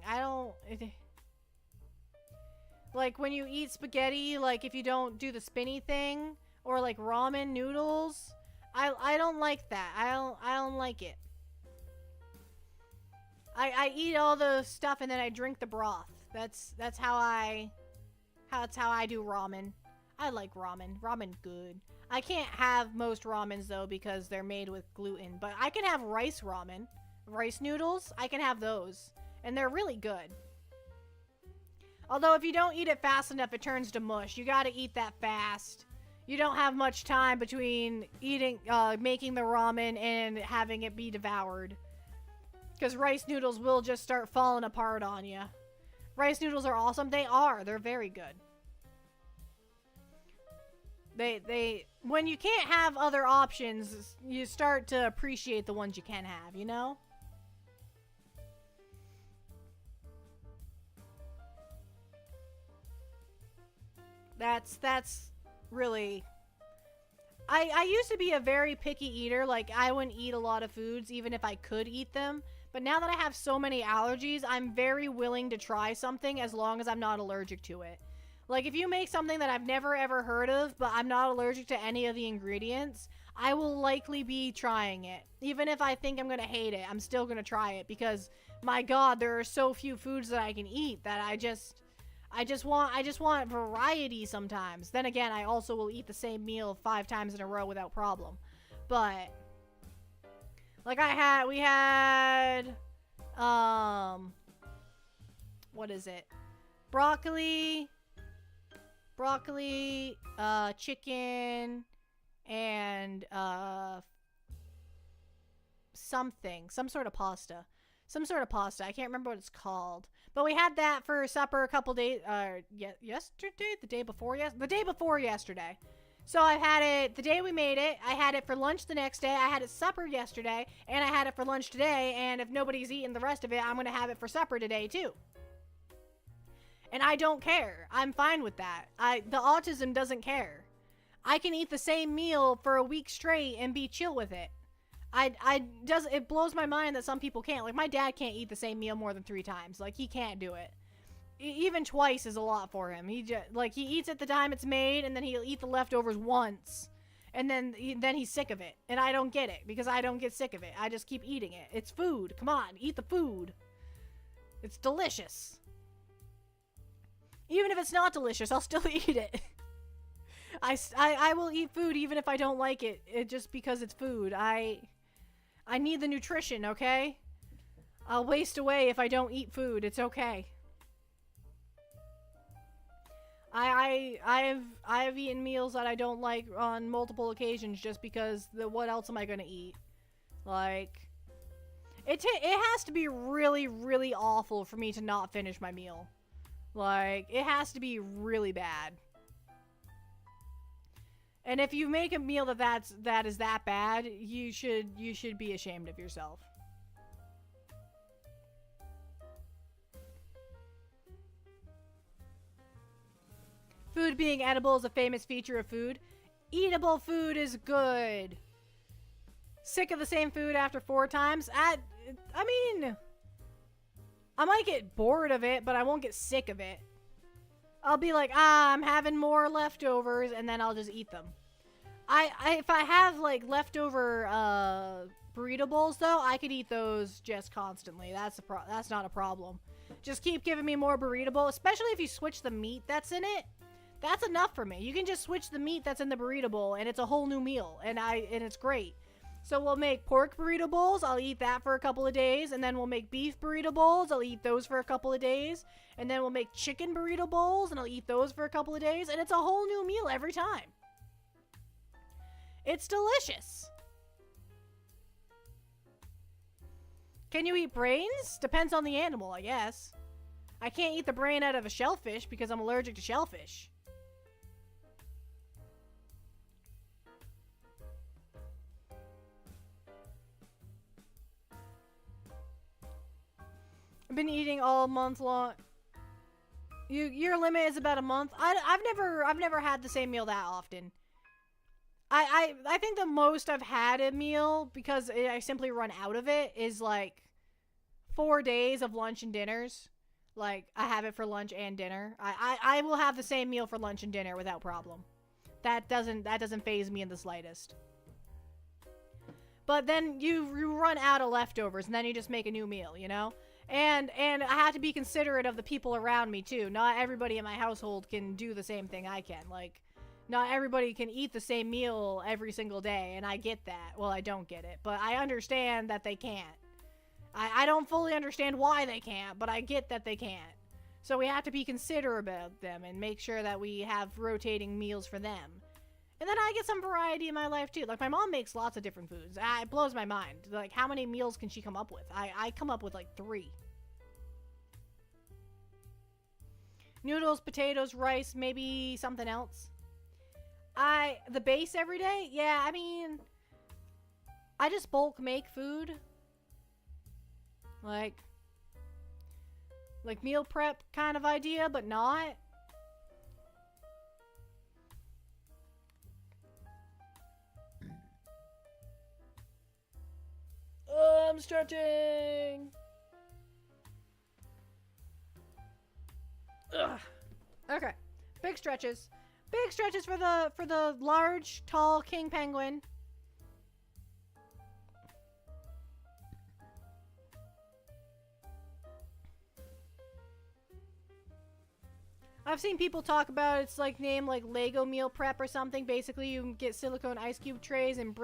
Like when you eat spaghetti, like if you don't do the spinny thing or like ramen noodles, I don't like that. I don't like it. I eat all the stuff and then I drink the broth. That's how I do ramen. I like ramen. Ramen good. I can't have most ramens though because they're made with gluten, but I can have rice ramen. Rice noodles, I can have those. And they're really good. Although if you don't eat it fast enough, it turns to mush. You gotta eat that fast. You don't have much time between making the ramen and having it be devoured. Because rice noodles will just start falling apart on you. Rice noodles are awesome. They are. They're very good. When you can't have other options, you start to appreciate the ones you can have, you know? That's really... I used to be a very picky eater. Like, I wouldn't eat a lot of foods, even if I could eat them. But now that I have so many allergies, I'm very willing to try something as long as I'm not allergic to it. Like, if you make something that I've never ever heard of, but I'm not allergic to any of the ingredients, I will likely be trying it. Even if I think I'm gonna hate it, I'm still gonna try it. Because, my god, there are so few foods that I can eat that I just want variety sometimes. Then again, I also will eat the same meal 5 times in a row without problem. But like we had what is it? Broccoli, chicken, and some sort of pasta. I can't remember what it's called. But we had that for supper a couple days, yesterday? The day before yesterday. So I had it the day we made it. I had it for lunch the next day. I had it supper yesterday. And I had it for lunch today. And if nobody's eaten the rest of it, I'm going to have it for supper today too. And I don't care. I'm fine with that. The autism doesn't care. I can eat the same meal for a week straight and be chill with it. It blows my mind that some people can't. Like, my dad can't eat the same meal more than 3 times. Like, he can't do it. Even twice is a lot for him. He eats at the time it's made, and then he'll eat the leftovers once. And then he's sick of it. And I don't get it, because I don't get sick of it. I just keep eating it. It's food. Come on, eat the food. It's delicious. Even if it's not delicious, I'll still eat it. I will eat food even if I don't like it. Just because it's food. I need the nutrition, okay? I'll waste away if I don't eat food. It's okay. I've eaten meals that I don't like on multiple occasions just because what else am I gonna eat? Like, it has to be really, really awful for me to not finish my meal. Like, it has to be really bad. And if you make a meal that is that bad, you should be ashamed of yourself. Food being edible is a famous feature of food. Eatable food is good. Sick of the same food after 4 times? I mean, I might get bored of it, but I won't get sick of it. I'll be like, I'm having more leftovers, and then I'll just eat them. If I have, like, leftover, burrito bowls, though, I could eat those just constantly. That's not a problem. Just keep giving me more burrito bowl, especially if you switch the meat that's in it. That's enough for me. You can just switch the meat that's in the burrito bowl, and it's a whole new meal, and it's great. So we'll make pork burrito bowls. I'll eat that for a couple of days, and then we'll make beef burrito bowls. I'll eat those for a couple of days, and then we'll make chicken burrito bowls, and I'll eat those for a couple of days, and it's a whole new meal every time. It's delicious. Can you eat brains? Depends on the animal, I guess. I can't eat the brain out of a shellfish because I'm allergic to shellfish. I've been eating all month long. Your limit is about a month. I've never had the same meal that often. I think the most I've had a meal, because I simply run out of it, is like 4 days of lunch and dinners. Like, I have it for lunch and dinner. I will have the same meal for lunch and dinner without problem. That doesn't faze me in the slightest. But then you run out of leftovers, and then you just make a new meal, you know? And I have to be considerate of the people around me, too. Not everybody in my household can do the same thing I can. Like, not everybody can eat the same meal every single day, and I get that. Well, I don't get it, but I understand that they can't. I don't fully understand why they can't, but I get that they can't. So we have to be considerate about them and make sure that we have rotating meals for them. And then I get some variety in my life, too. Like, my mom makes lots of different foods. It blows my mind. Like, how many meals can she come up with? I come up with, like, 3. Noodles, potatoes, rice, maybe something else. The base every day? Yeah, I mean, I just bulk make food. Like meal prep kind of idea, but not. Oh, I'm stretching. Ugh. Okay. Big stretches. Big stretches for the large, tall king penguin. I've seen people talk about it's like named like Lego meal prep or something. Basically, you get silicone ice cube trays and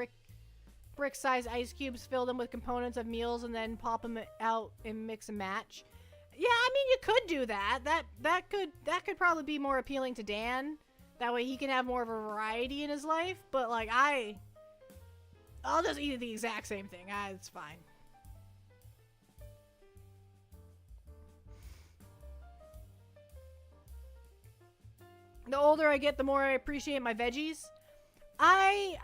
brick-sized ice cubes, fill them with components of meals, and then pop them out and mix and match. Yeah, I mean, you could do that. That could probably be more appealing to Dan. That way he can have more of a variety in his life. But like I'll just eat the exact same thing. It's fine. The older I get, the more I appreciate my veggies. I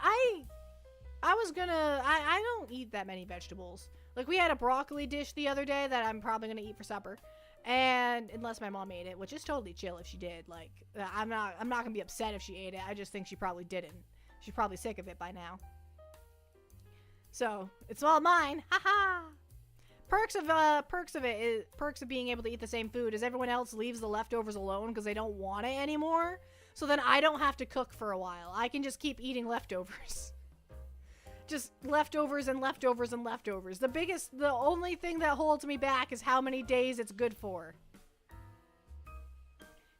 don't eat that many vegetables. Like, we had a broccoli dish the other day that I'm probably gonna eat for supper. And unless my mom ate it, which is totally chill if she did. Like, I'm not gonna be upset if she ate it. I just think she probably didn't. She's probably sick of it by now. So, it's all mine. Haha. Perks of being able to eat the same food is everyone else leaves the leftovers alone because they don't want it anymore. So then I don't have to cook for a while. I can just keep eating leftovers. Just leftovers and leftovers and leftovers. The only thing that holds me back is how many days it's good for.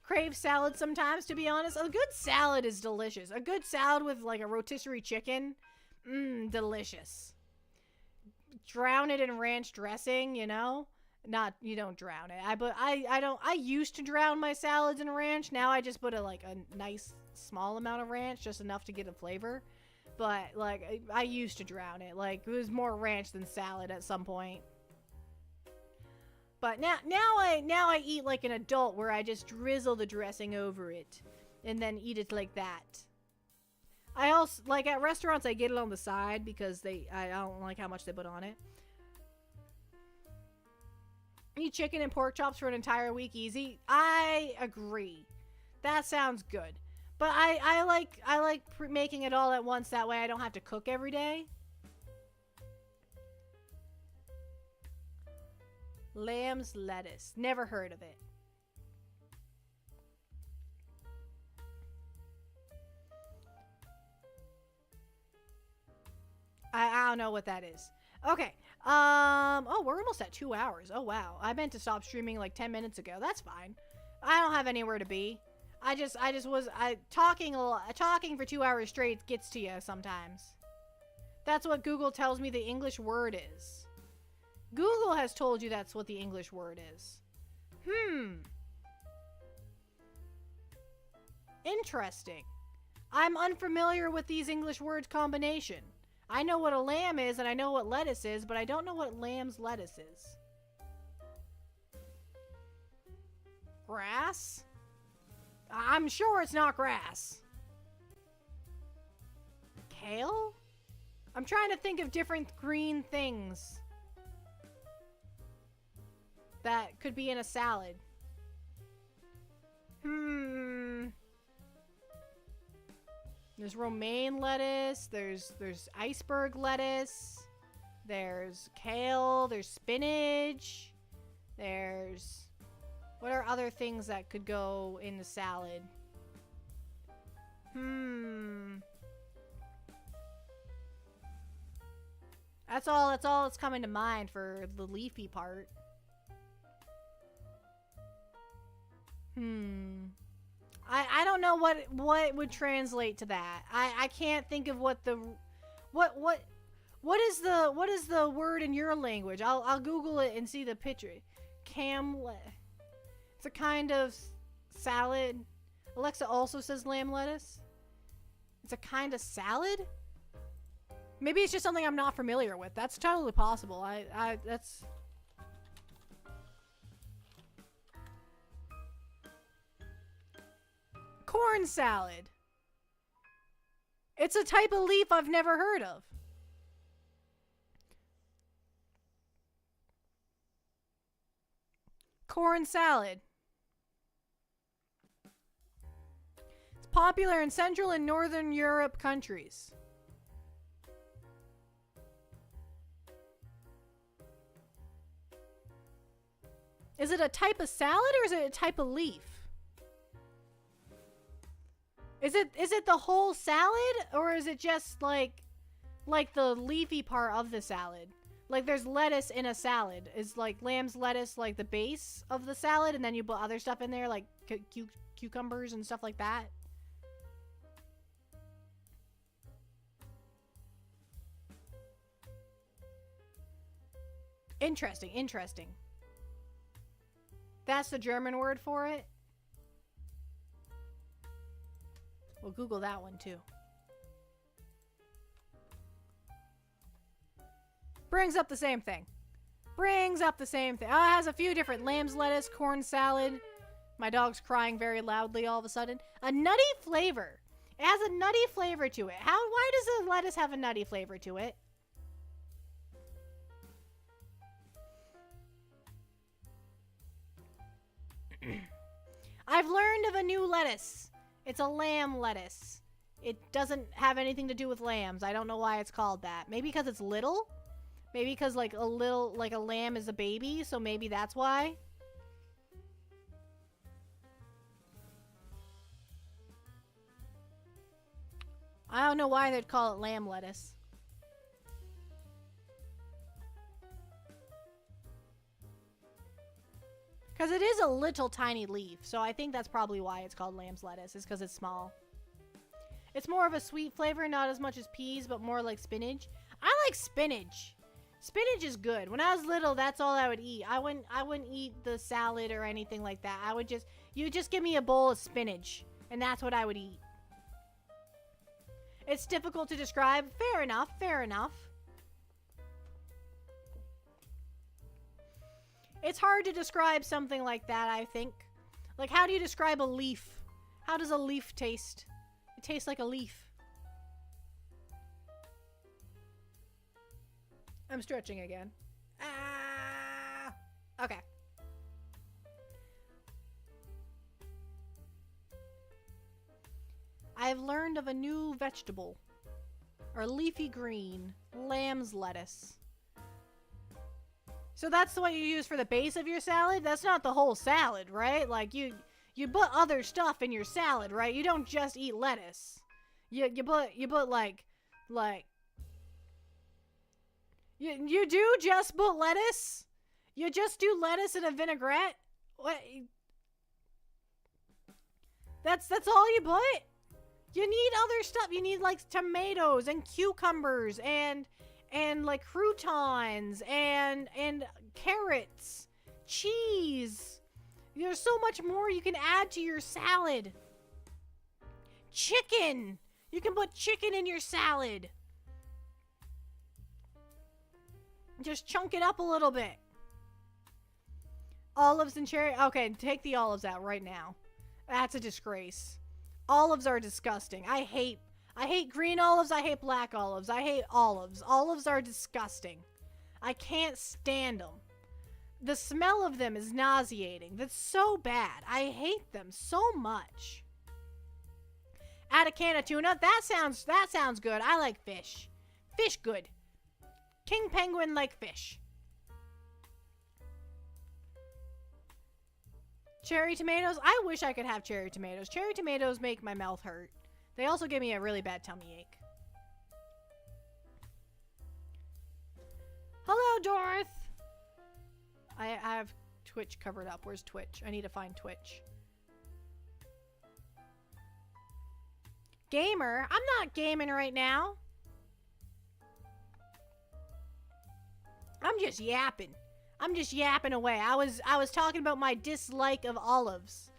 Crave salad sometimes, to be honest. A good salad is delicious. A good salad with like a rotisserie chicken. Delicious. Drown it in ranch dressing, you know? You don't drown it. I used to drown my salads in ranch. Now I just put a nice small amount of ranch, just enough to get a flavor. But like I used to drown it. Like, it was more ranch than salad at some point. But now I eat like an adult, where I just drizzle the dressing over it and then eat it like that. I also, like, at restaurants, I get it on the side because I don't like how much they put on it. Eat chicken and pork chops for an entire week easy. I agree. That sounds good. But I like making it all at once. That way I don't have to cook every day. Lamb's lettuce. Never heard of it. I don't know what that is. Okay. Oh, we're almost at 2 hours. Oh, wow. I meant to stop streaming like 10 minutes ago. That's fine. I don't have anywhere to be. Talking for 2 hours straight gets to you sometimes. That's what Google tells me the English word is. Google has told you that's what the English word is. Interesting. I'm unfamiliar with these English words combination. I know what a lamb is and I know what lettuce is, but I don't know what lamb's lettuce is. Grass? I'm sure it's not grass. Kale? I'm trying to think of different green things that could be in a salad. There's romaine lettuce, there's iceberg lettuce, there's kale, there's spinach, there's... What are other things that could go in the salad? That's all that's coming to mind for the leafy part. I don't know what would translate to that. I can't think of what is the word in your language. I'll Google it and see the picture. It's a kind of salad. Alexa also says lamb lettuce. It's a kind of salad? Maybe it's just something I'm not familiar with. That's totally possible. That's... Corn salad. It's a type of leaf I've never heard of. Corn salad. It's popular in Central and Northern Europe countries. Is it a type of salad or is it a type of leaf? Is it the whole salad or is it just like the leafy part of the salad? Like there's lettuce in a salad. Is like lamb's lettuce like the base of the salad and then you put other stuff in there like cucumbers and stuff like that? Interesting, interesting. That's the German word for it? We'll Google that one too. Brings up the same thing. Brings up the same thing. Oh, it has a few different lamb's lettuce, corn salad. My dog's crying very loudly all of a sudden. A nutty flavor. It has a nutty flavor to it. Why does the lettuce have a nutty flavor to it? I've learned of a new lettuce. It's a lamb lettuce. It doesn't have anything to do with lambs. I don't know why it's called that. Maybe because it's little? Maybe because like a lamb is a baby, so maybe that's why? I don't know why they'd call it lamb lettuce. Because it is a little tiny leaf, so I think that's probably why it's called lamb's lettuce, is because it's small. It's more of a sweet flavor, not as much as peas, but more like spinach. I like spinach. Spinach is good. When I was little, that's all I would eat. I wouldn't eat the salad or anything like that. You just give me a bowl of spinach, and that's what I would eat. It's difficult to describe. Fair enough, fair enough. It's hard to describe something like that, I think. Like, how do you describe a leaf? How does a leaf taste? It tastes like a leaf. I'm stretching again. Ah! Okay. I've learned of a new vegetable. Or leafy green. Lamb's lettuce. So that's what you use for the base of your salad? That's not the whole salad, right? Like, you put other stuff in your salad, right? You don't just eat lettuce. You put like... You do just put lettuce? You just do lettuce in a vinaigrette? What? That's all you put? You need other stuff. You need like tomatoes and cucumbers and like croutons and carrots, cheese. There's so much more you can add to your salad. Chicken. You can put chicken in your salad. Just chunk it up a little bit. Olives and cherry. Okay, take the olives out right now. That's a disgrace. Olives are disgusting. I hate green olives. I hate black olives. I hate olives. Olives are disgusting. I can't stand them. The smell of them is nauseating. That's so bad. I hate them so much. Add a can of tuna. That sounds good. I like fish. Fish good. King penguin like fish. Cherry tomatoes. I wish I could have cherry tomatoes. Cherry tomatoes make my mouth hurt. They also give me a really bad tummy ache. Hello, Dorth. I have Twitch covered up. Where's Twitch? I need to find Twitch. Gamer? I'm not gaming right now. I'm just yapping. I'm just yapping away. I was talking about my dislike of olives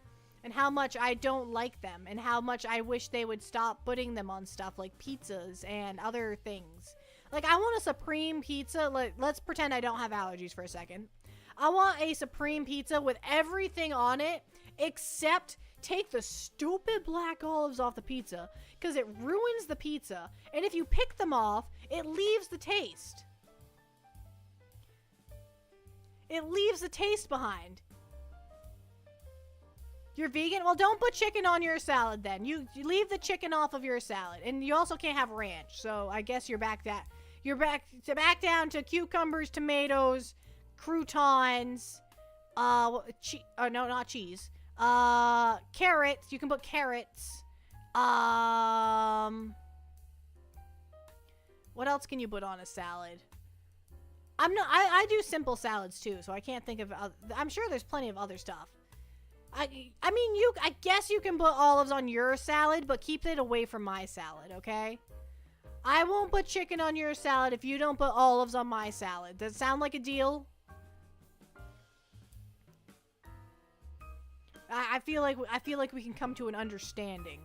and how much I don't like them and how much I wish they would stop putting them on stuff like pizzas and other things. Like, I want a supreme pizza. Let's pretend I don't have allergies for a second. I want a supreme pizza with everything on it except take the stupid black olives off the pizza because it ruins the pizza. And if you pick them off, it leaves the taste. It leaves the taste behind. You're vegan? Well, don't put chicken on your salad then. You leave the chicken off of your salad. And you also can't have ranch. So I guess you're back down to cucumbers, tomatoes, croutons, no, not cheese. Carrots. You can put carrots. What else can you put on a salad? I do simple salads too, so I can't think of I'm sure there's plenty of other stuff. I mean, I guess you can put olives on your salad, but keep it away from my salad, okay? I won't put chicken on your salad if you don't put olives on my salad. Does it sound like a deal? I feel like we can come to an understanding.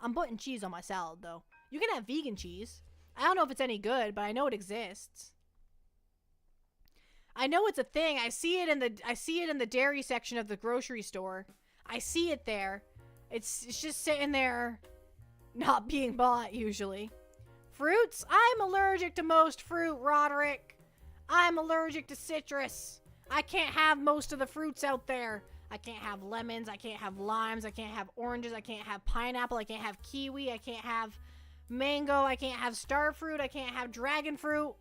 I'm putting cheese on my salad though. You can have vegan cheese. I don't know if it's any good, but I know it exists. I know it's a thing. I see it in the dairy section of the grocery store. I see it there. It's just sitting there, not being bought usually. Fruits? I'm allergic to most fruit, Roderick. I'm allergic to citrus. I can't have most of the fruits out there. I can't have lemons. I can't have limes. I can't have oranges. I can't have pineapple. I can't have kiwi. I can't have mango. I can't have star fruit. I can't have dragon fruit.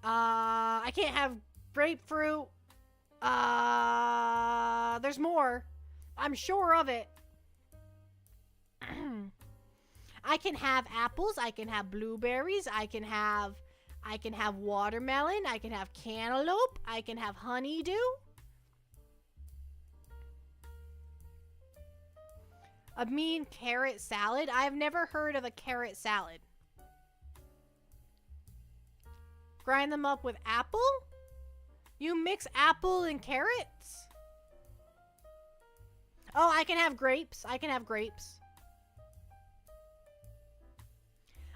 I can't have grapefruit. There's more. I'm sure of it. I can have apples. I can have blueberries. I can have watermelon. I can have cantaloupe. I can have honeydew. A mean carrot salad? I've never heard of a carrot salad. Grind them up with apple? You mix apple and carrots? Oh, I can have grapes. I can have grapes.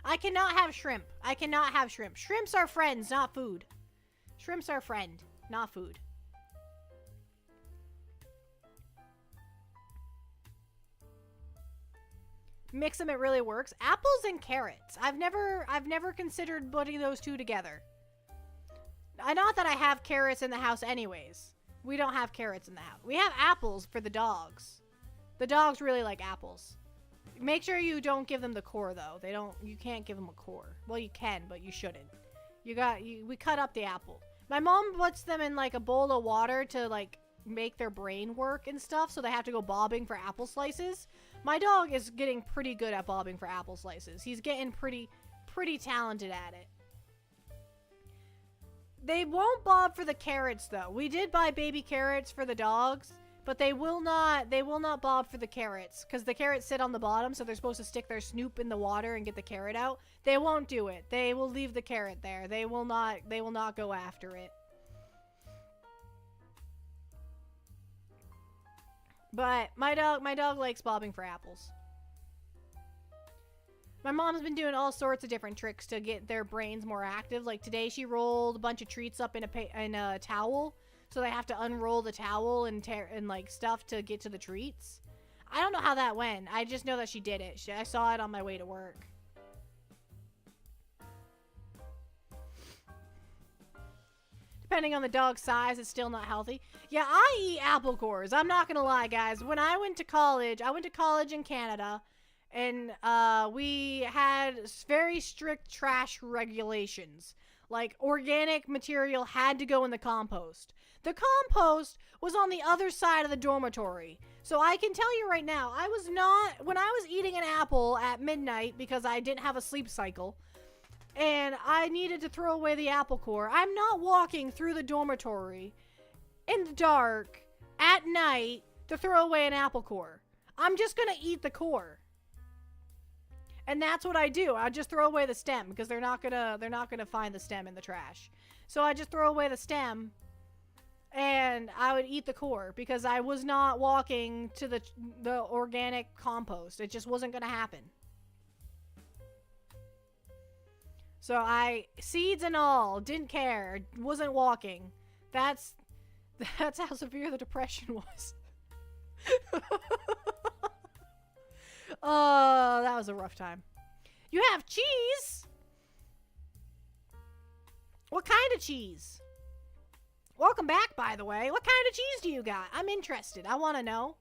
I cannot have shrimp. I cannot have shrimp. Shrimps are friends, not food. Shrimps are friend, not food. Mix them, it really works. Apples and carrots. I've never considered putting those two together. Not that I have carrots in the house anyways. We don't have carrots in the house. We have apples for the dogs. The dogs really like apples. Make sure you don't give them the core though. You can't give them a core. Well, you can, but you shouldn't. We cut up the apple. My mom puts them in like a bowl of water to like make their brain work and stuff, so they have to go bobbing for apple slices. My dog is getting pretty good at bobbing for apple slices. He's getting pretty talented at it. They won't bob for the carrots though. We did buy baby carrots for the dogs, But they will not bob for the carrots because the carrots sit on the bottom, so they're supposed to stick their snoop in the water and get the carrot out. They won't do it. They will leave the carrot there. They will not go after it. But my dog likes bobbing for apples. My mom's been doing all sorts of different tricks to get their brains more active. Like today, she rolled a bunch of treats up in a towel, so they have to unroll the towel and like stuff to get to the treats. I don't know how that went. I just know that she did it. I saw it on my way to work. Depending on the dog's size, it's still not healthy. Yeah, I eat apple cores. I'm not gonna lie, guys. When I went to college in Canada. And we had very strict trash regulations. Like, organic material had to go in the compost. The compost was on the other side of the dormitory. So I can tell you right now, when I was eating an apple at midnight because I didn't have a sleep cycle, and I needed to throw away the apple core, I'm not walking through the dormitory in the dark at night to throw away an apple core. I'm just gonna eat the core. And that's what I do. I just throw away the stem because they're not gonna find the stem in the trash. So I just throw away the stem, and I would eat the core because I was not walking to the organic compost. It just wasn't gonna happen. So seeds and all, didn't care, wasn't walking. That's how severe the depression was. Oh, that was a rough time. You have cheese? What kind of cheese? Welcome back, by the way. What kind of cheese do you got? I'm interested. I want to know.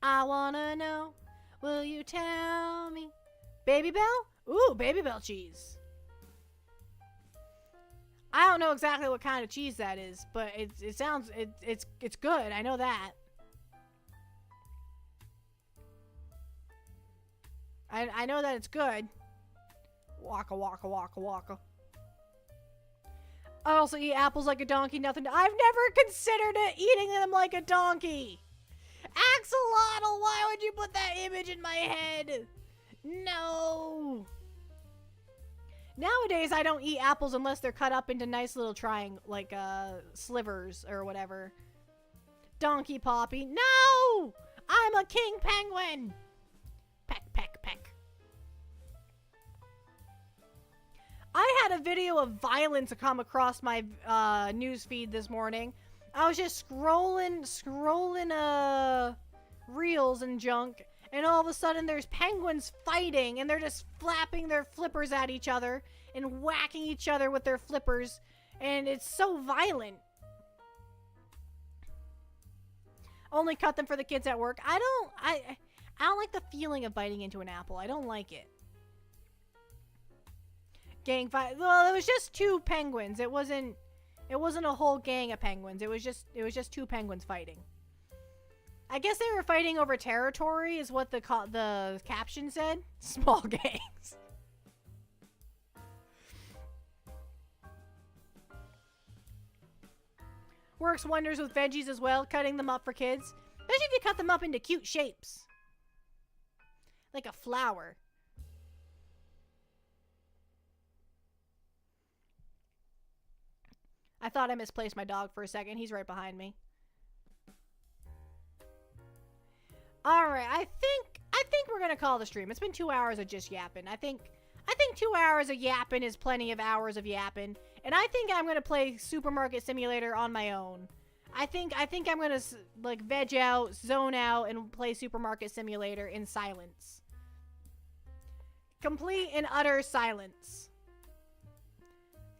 I want to know. Will you tell me? Baby Bell? Ooh, Baby Bell cheese. I don't know exactly what kind of cheese that is, but it sounds it's good. I know that. I know that it's good. Waka waka waka waka. I also eat apples like a donkey. I've never considered it eating them like a donkey. Axolotl, why would you put that image in my head? No. Nowadays, I don't eat apples unless they're cut up into nice little slivers or whatever. Donkey Poppy. No! I'm a king penguin. Peck, peck, peck. I had a video of violence come across my news feed this morning. I was just scrolling reels and junk, and all of a sudden there's penguins fighting, and they're just flapping their flippers at each other and whacking each other with their flippers, and it's so violent. Only cut them for the kids at work. I don't like the feeling of biting into an apple. I don't like it. Gang fight. Well, it was just two penguins. It wasn't a whole gang of penguins. It was just two penguins fighting. I guess they were fighting over territory, is what the caption said. Small gangs. Works wonders with veggies as well, cutting them up for kids. Especially if you cut them up into cute shapes. Like a flower. I thought I misplaced my dog for a second. He's right behind me. Alright, I think we're gonna call the stream. It's been 2 hours of just yapping. I think 2 hours of yapping is plenty of hours of yapping. And I think I'm gonna play Supermarket Simulator on my own. I think I'm gonna like veg out, zone out, and play Supermarket Simulator in silence. Complete and utter silence.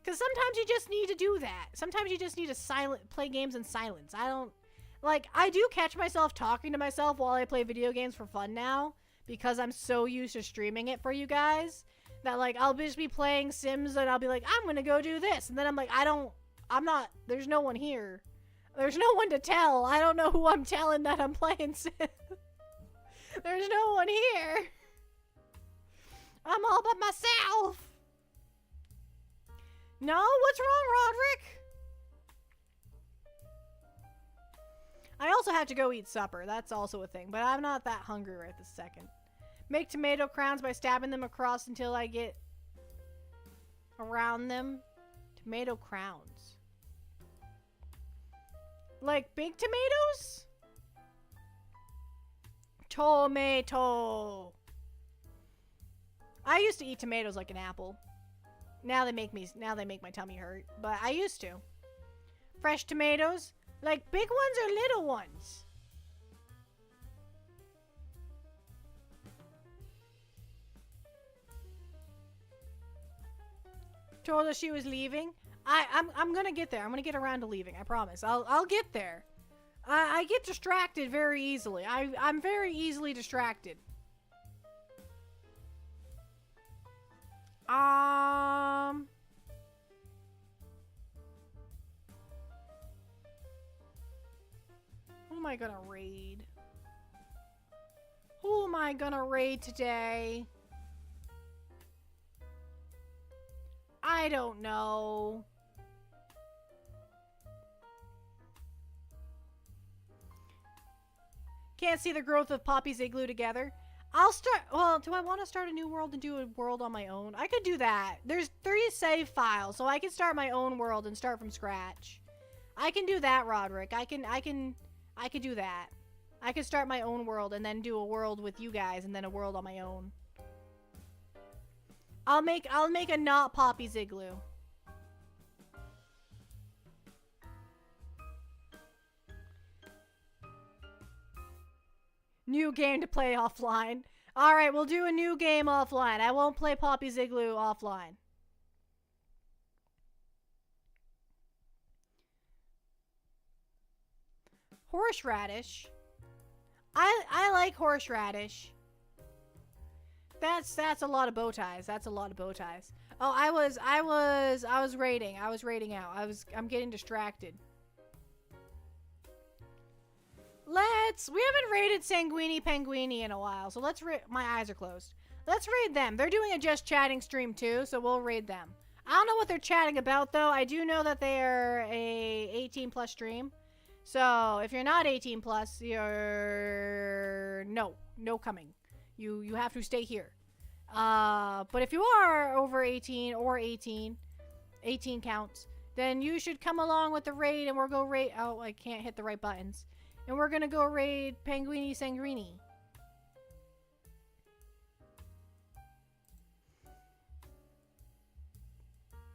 Because sometimes you just need to do that. Sometimes you just need to play games in silence. I do catch myself talking to myself while I play video games for fun now. Because I'm so used to streaming it for you guys. That, like, I'll just be playing Sims and I'll be like, I'm gonna go do this. And then I'm like, there's no one here. There's no one to tell. I don't know who I'm telling that I'm playing Sims. There's no one here. I'm all by myself. No? What's wrong, Roderick? I also have to go eat supper. That's also a thing. But I'm not that hungry right this second. Make tomato crowns by stabbing them across until I get around them. Tomato crowns. Like big tomatoes? Tomato. I used to eat tomatoes like an apple. Now they make my tummy hurt. But I used to. Fresh tomatoes. Like big ones or little ones? Told us she was leaving. I'm gonna get there. I'm gonna get around to leaving. I promise. I'll get there. I get distracted very easily. I'm very easily distracted. Who am I gonna raid? Who am I gonna raid today? I don't know. Can't see the growth of Poppy's Igloo together. I'll start. Well, do I want to start a new world and do a world on my own? I could do that. There's 3 save files, so I can start my own world and start from scratch. I can do that, Roderick. I could do that. I could start my own world and then do a world with you guys and then a world on my own. I'll make a not Poppy's Igloo. New game to play offline. Alright, we'll do a new game offline. I won't play Poppy's Igloo offline. Horseradish. I like horseradish. That's a lot of bow ties. That's a lot of bow ties. Oh, I was raiding. I was raiding out. I'm getting distracted. We haven't raided Sanguini Penguini in a while, so let's my eyes are closed. Let's raid them. They're doing a just chatting stream too, so we'll raid them. I don't know what they're chatting about though. I do know that they are a 18 plus stream. So if you're not 18 plus, you're no coming. You have to stay here. But if you are over 18 or 18 counts, then you should come along with the raid and we'll go raid. Oh, I can't hit the right buttons. And we're gonna go raid Penguini Sangrini.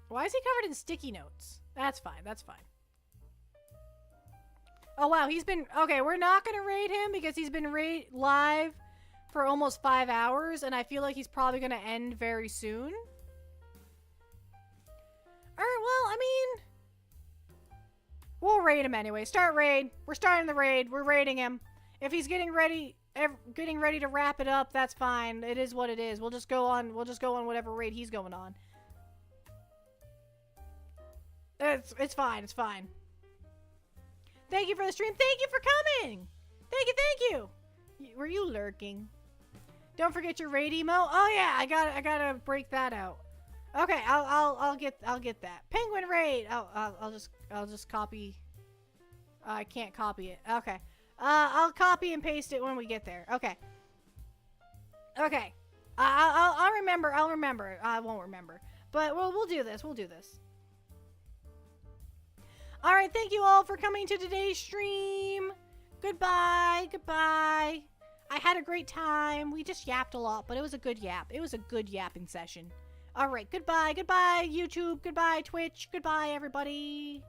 Why is he covered in sticky notes? That's fine. That's fine. Oh, wow. He's been... Okay, we're not gonna raid him because he's been live for almost 5 hours, and I feel like he's probably gonna end very soon. Alright, well, I mean... We'll raid him anyway. Start raid. We're starting the raid. We're raiding him. If he's getting ready to wrap it up, that's fine. It is what it is. We'll just go on whatever raid he's going on. It's fine. It's fine. Thank you for the stream. Thank you for coming. Thank you. Were you lurking? Don't forget your raid emo. Oh yeah, I gotta break that out. Okay, I'll get that. Penguin raid. I'll just copy. I can't copy it. Okay. I'll copy and paste it when we get there. Okay. Okay. I'll remember. I'll remember. I won't remember. But we'll do this. We'll do this. All right. Thank you all for coming to today's stream. Goodbye. Goodbye. I had a great time. We just yapped a lot, but it was a good yap. It was a good yapping session. All right. Goodbye. Goodbye, YouTube. Goodbye, Twitch. Goodbye, everybody.